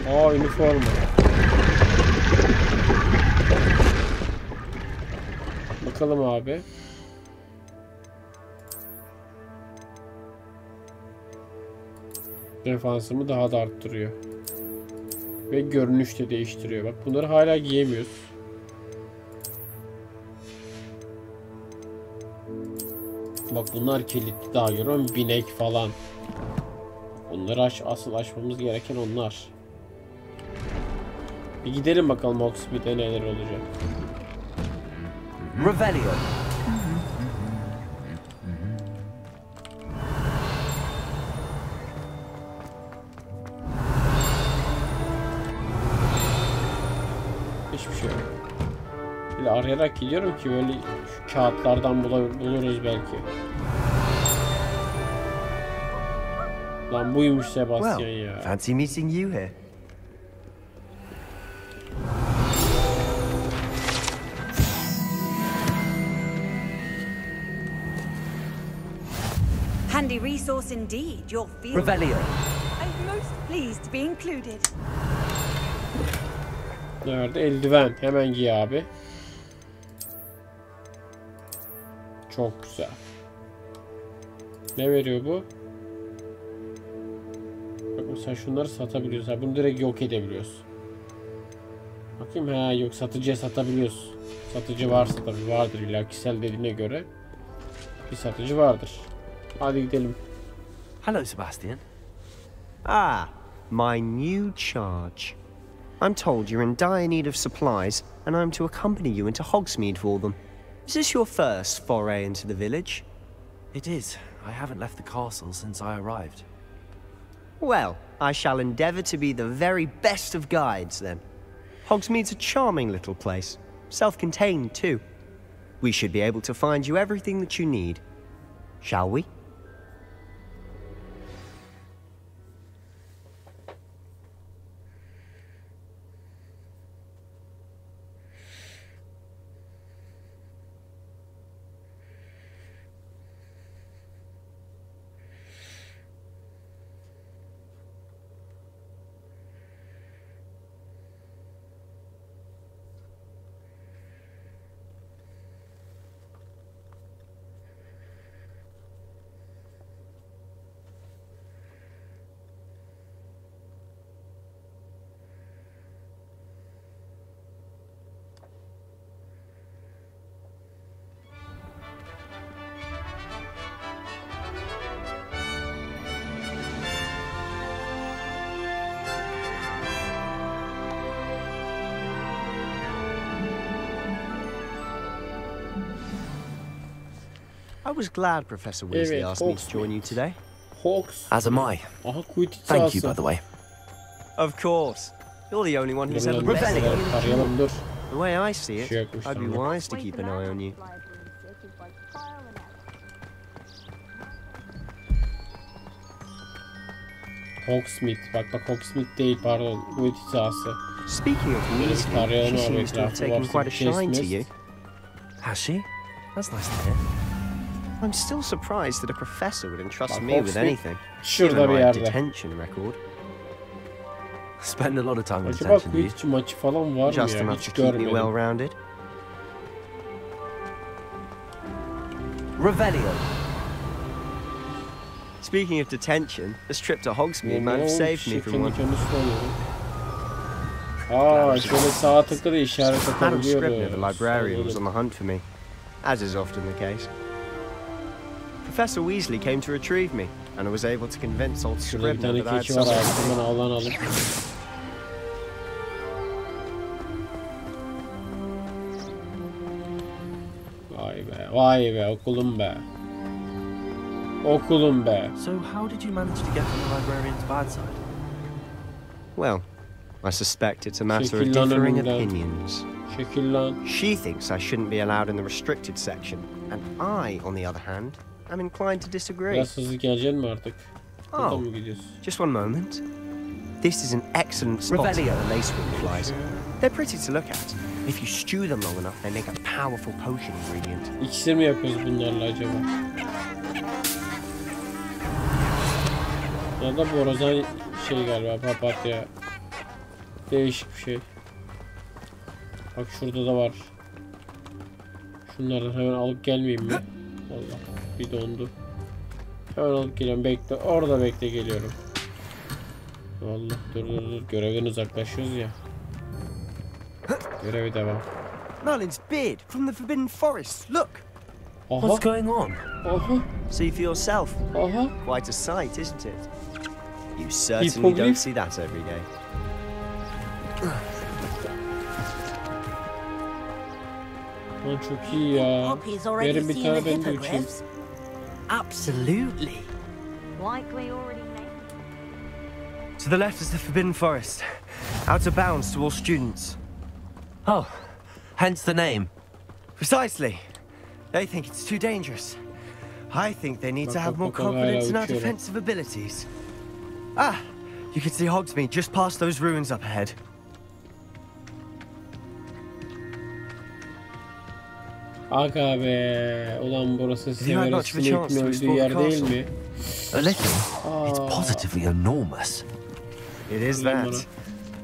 Aa, üniforma. Bakalım abi. Defansımı daha da arttırıyor. Ve görünüş de değiştiriyor. Bak bunları hala giyemiyoruz. Bak bunlar kilitli, daha görüyorum, binek falan. Bunları asıl açmamız gereken onlar. Bir gidelim bakalım HOGSMEAD'e neler olacak. Revelio. hiçbir şey yok. Böyle arayarak gidiyorum ki böyle şu kağıtlardan buluruz belki. Lan buymuş Sebastian ya. Fancy meeting you here. Handy resource indeed, your field. Revelio. I'm most pleased to be included. Nerede? Eldiven. Hemen giy abi. Çok güzel. Ne veriyor bu? Bak mesela şunları satabiliyoruz. Ha, bunu direkt yok edebiliyoruz. Bakayım, ha yok, satıcıya satabiliyoruz. Satıcı varsa tabii, vardır illa, kişisel dediğine göre bir satıcı vardır. Hadi gidelim. Hello, Sebastian. Ah, my new charge. I'm told you're in dire need of supplies, and I'm to accompany you into Hogsmeade for them. Is this your first foray into the village? It is. I haven't left the castle since I arrived. Well, I shall endeavour to be the very best of guides, then. Hogsmeade's a charming little place, self-contained too. We should be able to find you everything that you need. Shall we? I was glad Professor Weasley asked me to join you today. As am I. Thank you, by the way. Of course. You're the only one who's ever met me. The way I see it, I'd be wise to keep an eye on you. HOGSMEADE. Bak HOGSMEADE değil, pardon. Quidditch sahası. Speaking of Weasley, she seems to have taken quite a shine to you. Has she? That's nice to hear. I'm still surprised that a professor would entrust me with anything. Şurada bir yerde. Detention record. Spend a lot of time in Acaba detention. Quidditch maçı falan var mı Just ya? enough Hiç to keep me görmedim. well-rounded. Revelio. Speaking of detention, this trip to Hogsmeade might have saved me from one. Aa, şöyle sağ tıkla da işaret Madam Scribner, the atabiliyoruz. librarian, was on the hunt for me, as is often the case. Professor Weasley came to retrieve me, and I was able to convince old Şurada bir Scribner tane that I had keçi var abi. something. Hemen alalım. Vay be, vay be, okulum be. Okulum be. So how did you manage to get on the librarian's bad side? Well, I suspect it's a matter of differing opinions. She thinks I shouldn't be allowed in the restricted section, and I, on the other hand, am inclined to disagree. Biraz hızlı geleceksin mi artık? Buradan mı gidiyorsun? Just one moment. This is an excellent spot for the lacewing flies. They're pretty to look at. If you stew them long enough, they make a powerful potion ingredient. İkisini mi yapıyoruz bunlarla acaba? Ya da borazan şey galiba, papatya. Değişik bir şey. Bak şurada da var. Şunlardan hemen alıp gelmeyeyim mi? Allah, bir dondu. Hemen alıp geliyorum, bekle. Orada bekle, geliyorum. Allah, dur. Görevden uzaklaşıyoruz ya. Görevi devam. Merlin's beard from the Forbidden Forest. Look. What's going on? See for yourself. Quite a sight, isn't it? You certainly don't see that every day. Lan çok iyi ya. Verin bir tane ben de uçayım. Absolutely. Likely already named. To the left is the Forbidden Forest. Out of bounds to all students. Oh, hence the name. Precisely. They think it's too dangerous. I think they need to have more confidence in our defensive abilities. Ah, you can see Hogsmeade just past those ruins up ahead. Aga be, ulan burası Severus Snape'in öldüğü yer değil mi? A little. It's positively enormous. It is that.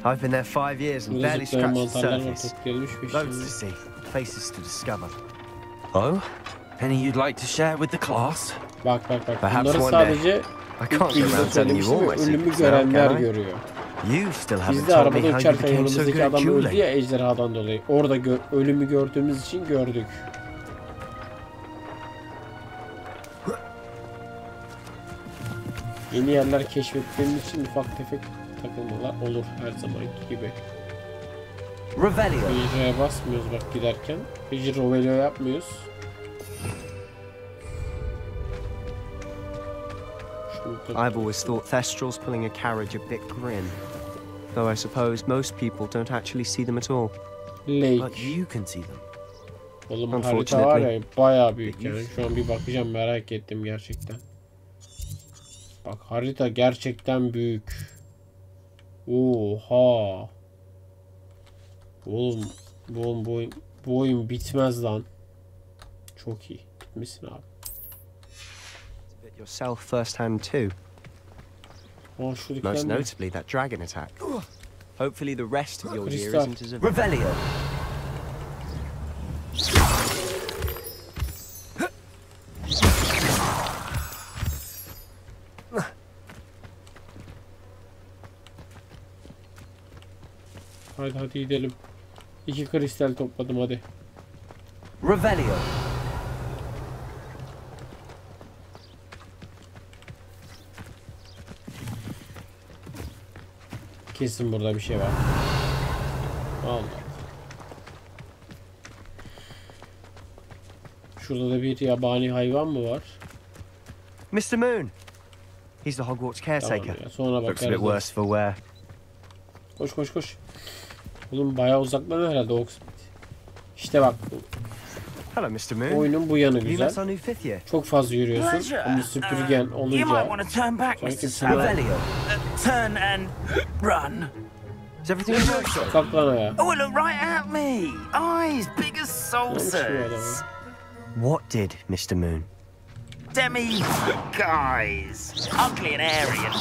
I've been there 5 years and barely scratched the surface. Loads to see, places to discover. Oh? Any you'd like to share with the class? Bak. Bunları sadece ilk videoda söylemiştim ve ölümü görenler görüyor. Biz de arabada uçarken yanımızdaki adam öldü ya ejderhadan dolayı. Orada ölümü gördüğümüz için gördük. Yeni yerler keşfettiğimiz için ufak tefek takılmalar olur her zamanki gibi. Hicra'ya basmıyoruz bak giderken. Hicra Rovelio yapmıyoruz. I've always thought Thestrals pulling a carriage a bit grim. Though I suppose most people don't actually see them at all. But you can see them. Oğlum harita var ya bayağı büyük yani. Şu an bir bakacağım, merak ettim gerçekten. Bak harita gerçekten büyük. Oha. Oğlum bu oyun bitmez lan. Çok iyi. Bitmişsin abi. Yourself firsthand too. Most notably that dragon attack. Hopefully the rest of your year isn't as Revelio. Hadi gidelim. 2 kristal topladım hadi. Revelio. Kesin burada bir şey var. Allah. Şurada da bir yabani hayvan mı var? Mr. Moon. He's the Hogwarts caretaker. Tamam ya, sonra bakarız. Looks a bit worse for wear. Koş. Oğlum bayağı uzaktan herhalde HOGSMEADE. İşte bak. Hello Mr. Moon. Oyunun bu yanı güzel. Çok fazla yürüyorsun ama süpürgen olunca sanki turn and run. Is everything okay? Kalk lan ayağa. Oh, look right at me. Eyes big as saucers. What did Mr. Moon? Demi guys, ugly and airy and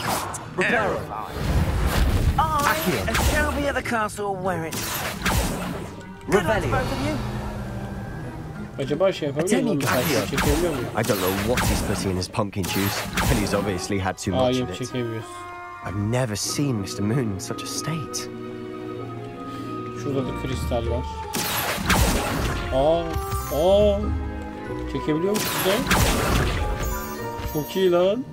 terrifying. I shall be at the castle where it's Revelio. Acaba şey yapabiliyor muyum? Çekebiliyor muyum? I don't know what he's putting in his pumpkin juice, but he's obviously had too much of it. Çekemiyoruz. I've never seen Mr. Moon in such a state. Şurada da kristal var. Çekebiliyor musun sen? Çok iyi lan.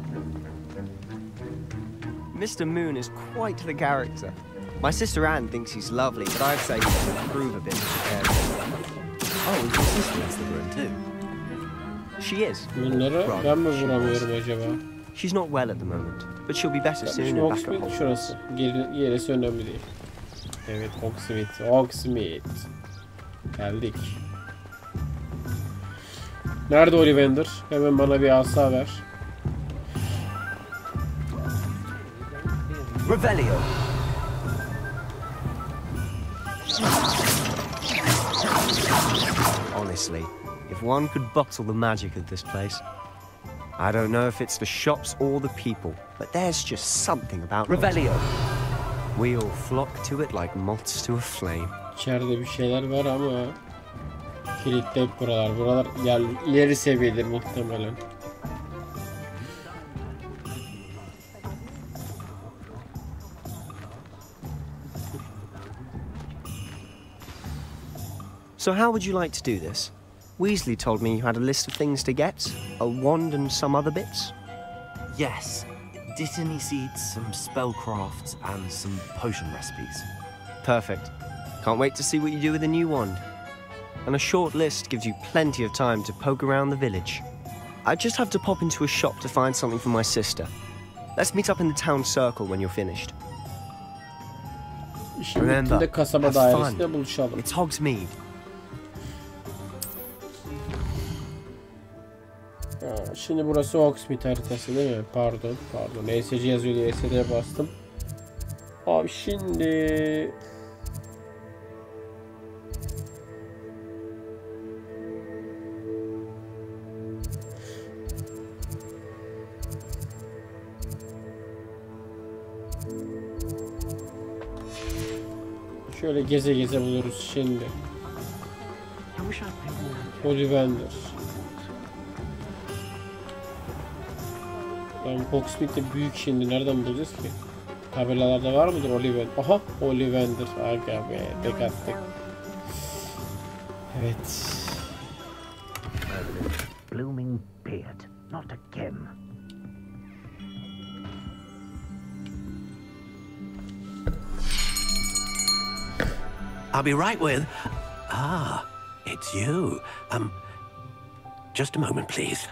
Mr. Moon is quite the character. My sister Anne thinks he's lovely, but I'd say he could improve a bit. Oh, and your sister is the room too. She is. Bunları ben mi vuramıyorum acaba? She's not well at the moment, but she'll be better soon. HOGSMEADE şurası. Gerisi önemli değil. Evet, HOGSMEADE. Geldik. Nerede OllİVANDER? Hemen bana bir asa ver. Revelio. Honestly, if one could bottle the magic of this place. I don't know if it's the shops or the people, but there's just something about Revelio. We all flock to it like moths to a flame. İçeride bir şeyler var ama kilitli buralar. Buralar ileri seviyedir muhtemelen. So how would you like to do this? Weasley told me you had a list of things to get, a wand and some other bits. Yes, Dittany seeds, some spellcrafts, and some potion recipes. Perfect. Can't wait to see what you do with the new wand. And a short list gives you plenty of time to poke around the village. I just have to pop into a shop to find something for my sister. Let's meet up in the town circle when you're finished. İşin bittiğinde kasaba dairesinde buluşalım. It's HOGSMEADE. Şimdi burası HOGSMEADE haritası değil mi? Pardon. ESC yazıyor diye ESC'ye bastım. Abi şimdi... Şöyle geze geze buluruz şimdi. OllİVANDERS. Ben HOGSMEADE büyük şimdi nereden bulacağız ki? Tabelalarda var mıdır OllİVANDERS? Aha, OllİVANDERS. Aga be, tek attık. Evet. Blooming beard, not again. I'll be right with... Ah, it's you. Just a moment, please.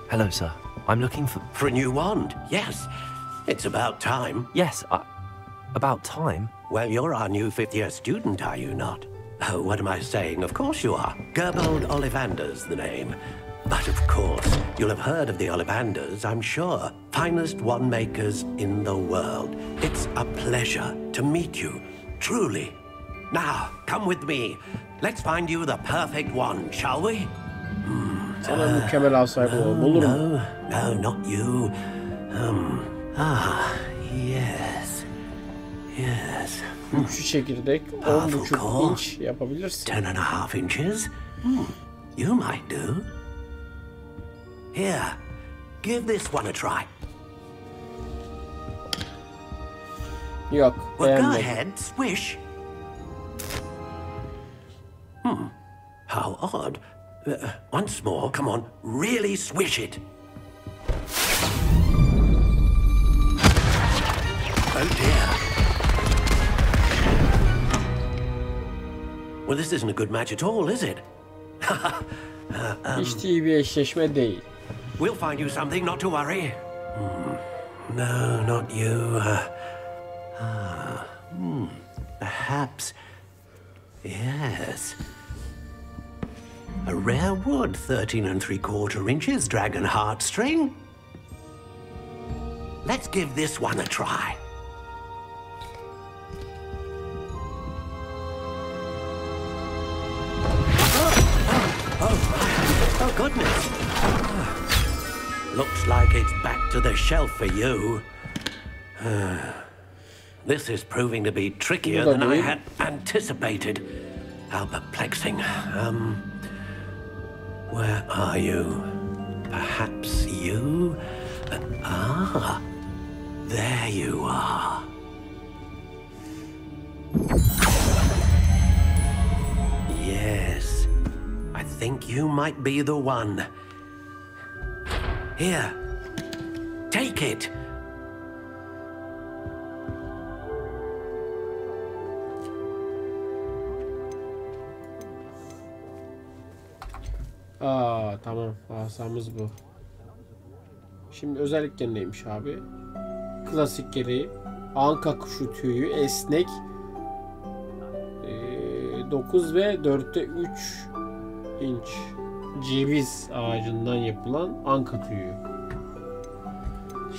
Hello, sir. I'm looking for a new wand. Yes, it's about time. Yes, about time? Well, you're our new 5th-year student, are you not? Oh, what am I saying? Of course you are. Gerbold OllİVANDERS, the name. But of course, you'll have heard of the OllİVANDERS, I'm sure. Finest wand makers in the world. It's a pleasure to meet you, truly. Now, come with me. Let's find you the perfect wand, shall we? Sana mükemmel av sahibi olalım, olur mu? No, not you. Yes. Üçlü çekirdek, 10,5 inç yapabilirsin. 10.5 inches? You might do. Here, give this one a try. Yok, well, go ahead, swish. How odd. Once more, come on, really swish it. Oh dear. Well, this isn't a good match at all, is it? Hiç iyi bir eşleşme değil. We'll find you something, not to worry. No, not you. Perhaps. Yes. A rare wood, 13 3/4 inches, dragon heartstring. Let's give this one a try. Oh, goodness. Looks like it's back to the shelf for you. This is proving to be trickier than I had anticipated. How perplexing. Where are you? Perhaps you? There you are. Yes, I think you might be the one. Here, take it. Tamam, asamız bu. Şimdi özellikleri neymiş abi? Klasik gereği anka kuşu tüyü, esnek, 9 ve 4'te 3 inç ceviz ağacından yapılan anka tüyü.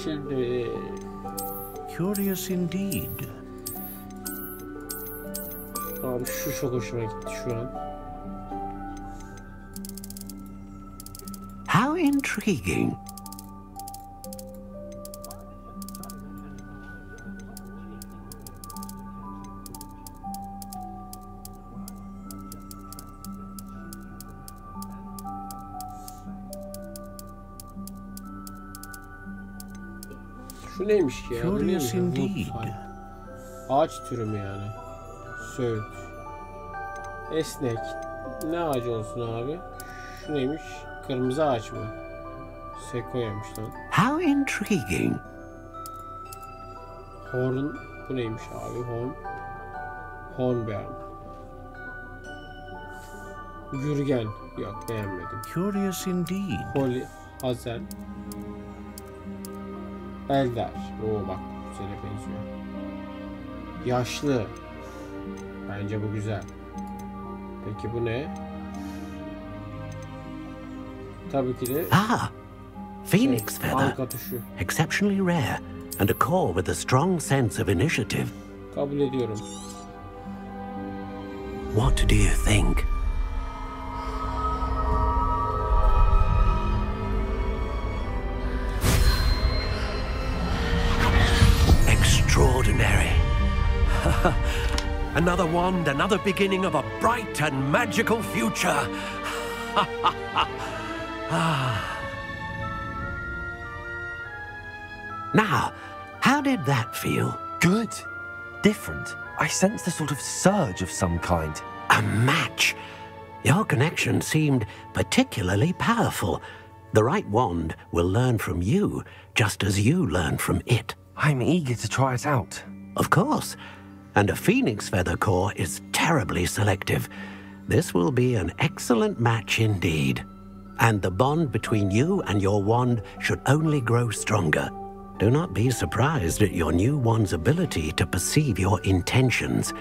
Şimdi curious indeed. Abi şu çok hoşuma gitti şu an. How intriguing. Şu neymiş ki ya? Curious indeed. Ağaç türü mü yani? Söğüt. Esnek. Ne ağacı olsun abi? Şu neymiş? Kırmızı ağaç mı? Sekoya'mış lan. How intriguing. Horn. Bu neymiş abi? Horn. Hornbeam. Gürgen. Yok, beğenmedim. Curious indeed. Holly. Hazel. Elder. Oo bak güzele benziyor. Yaşlı. Bence bu güzel. Peki bu ne? Tabii ki de Phoenix feather. Exceptionally rare and a core with a strong sense of initiative. Kabul ediyorum. What do you think? Extraordinary. Another wand, another beginning of a bright and magical future. Now, how did that feel? Good. Different. I sensed a sort of surge of some kind. A match. Your connection seemed particularly powerful. The right wand will learn from you, just as you learn from it. I'm eager to try it out. Of course. And a phoenix feather core is terribly selective. This will be an excellent match indeed. And the bond between you and your wand should only grow stronger. Do not be surprised at your new wand's ability to perceive your intentions,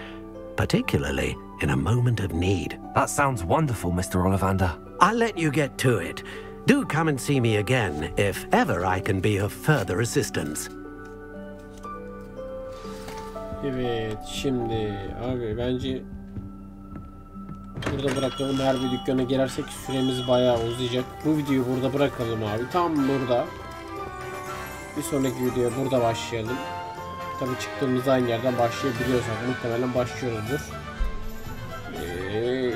particularly in a moment of need. That sounds wonderful, Mr. Ollivander. I'll let you get to it. Do come and see me again if ever I can be of further assistance. Evet, şimdi abi bence burada bırakalım. Her bir dükkana girersek süremiz bayağı uzayacak. Bu videoyu burada bırakalım abi. Tam burada. Bir sonraki videoya burada başlayalım. Tabii çıktığımız aynı yerden başlayabiliyorsak muhtemelen başlıyoruzdur.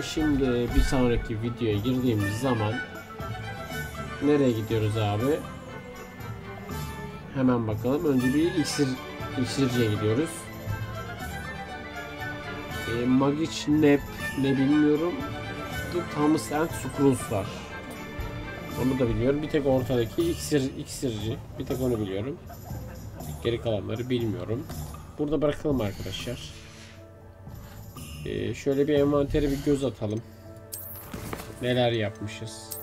Şimdi bir sonraki videoya girdiğimiz zaman nereye gidiyoruz abi? Hemen bakalım. Önce bir iksirciye gidiyoruz. Magic Nap ne bilmiyorum. Thomas and Scrooge var. Onu da biliyorum. Bir tek ortadaki iksirci. Bir tek onu biliyorum. Geri kalanları bilmiyorum. Burada bırakalım arkadaşlar. Şöyle bir envantere bir göz atalım. Neler yapmışız.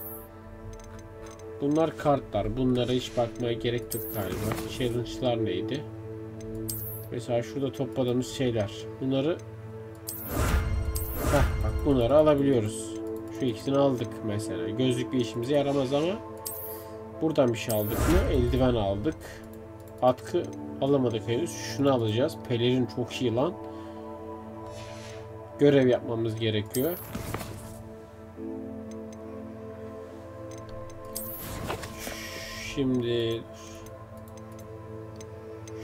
Bunlar kartlar. Bunlara hiç bakmaya gerek yok galiba. Challenge'lar neydi? Mesela şurada topladığımız şeyler. Bunları bak bunları alabiliyoruz. Şu ikisini aldık mesela. Gözlük bir işimize yaramaz ama buradan bir şey aldık mı? Eldiven aldık. Atkı alamadık henüz. Şunu alacağız. Pelerin çok iyi lan. Görev yapmamız gerekiyor. Şimdi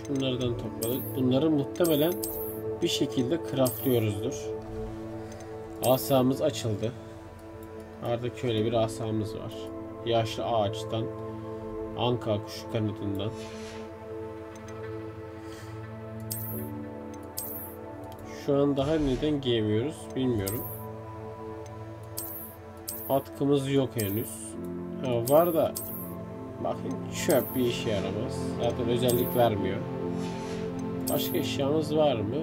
şunlardan topladık. Bunları muhtemelen bir şekilde craftlıyoruzdur. Asamız açıldı. Artık şöyle bir asamız var. Yaşlı ağaçtan, anka kuşu kanadından. Şu an daha neden giyemiyoruz bilmiyorum. Atkımız yok henüz. Var da bakın çöp, bir işe yaramaz. Zaten özellik vermiyor. Başka eşyamız var mı?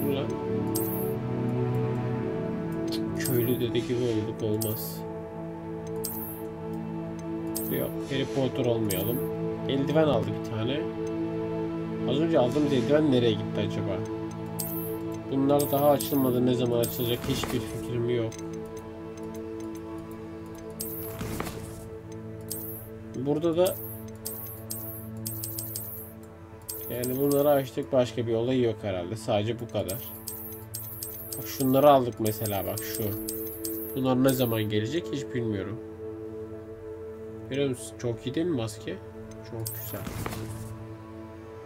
Ulan. Köylü dedi gibi olduk, olmaz. Yok, Harry Potter olmayalım. Eldiven aldı bir tane. Az önce aldığımız eldiven nereye gitti acaba? Bunlar daha açılmadı. Ne zaman açılacak hiçbir fikrim yok. Burada da yani bunları açtık, başka bir olay yok herhalde. Sadece bu kadar. Bak şunları aldık mesela, bak şu. Bunlar ne zaman gelecek hiç bilmiyorum. Görüyor musun? Çok iyi değil mi maske? Çok güzel.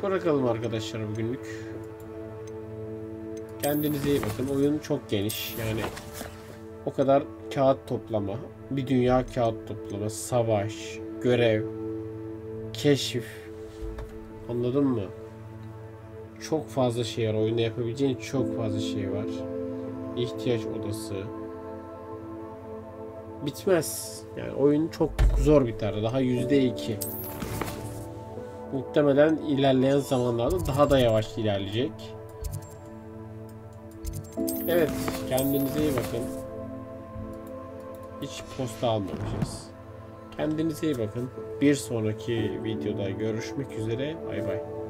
Bırakalım arkadaşlar bugünlük. Kendinize iyi bakın. Oyun çok geniş. Yani o kadar kağıt toplama. Bir dünya kağıt toplama. Savaş. Görev. Keşif. Anladın mı? Çok fazla şey var. Oyunda yapabileceğin çok fazla şey var. İhtiyaç odası. Bitmez. Yani oyun çok zor biter. Daha %2. Muhtemelen ilerleyen zamanlarda daha da yavaş ilerleyecek. Evet, kendinize iyi bakın. Hiç posta almamışız. Kendinize iyi bakın. Bir sonraki videoda görüşmek üzere. Bay bay.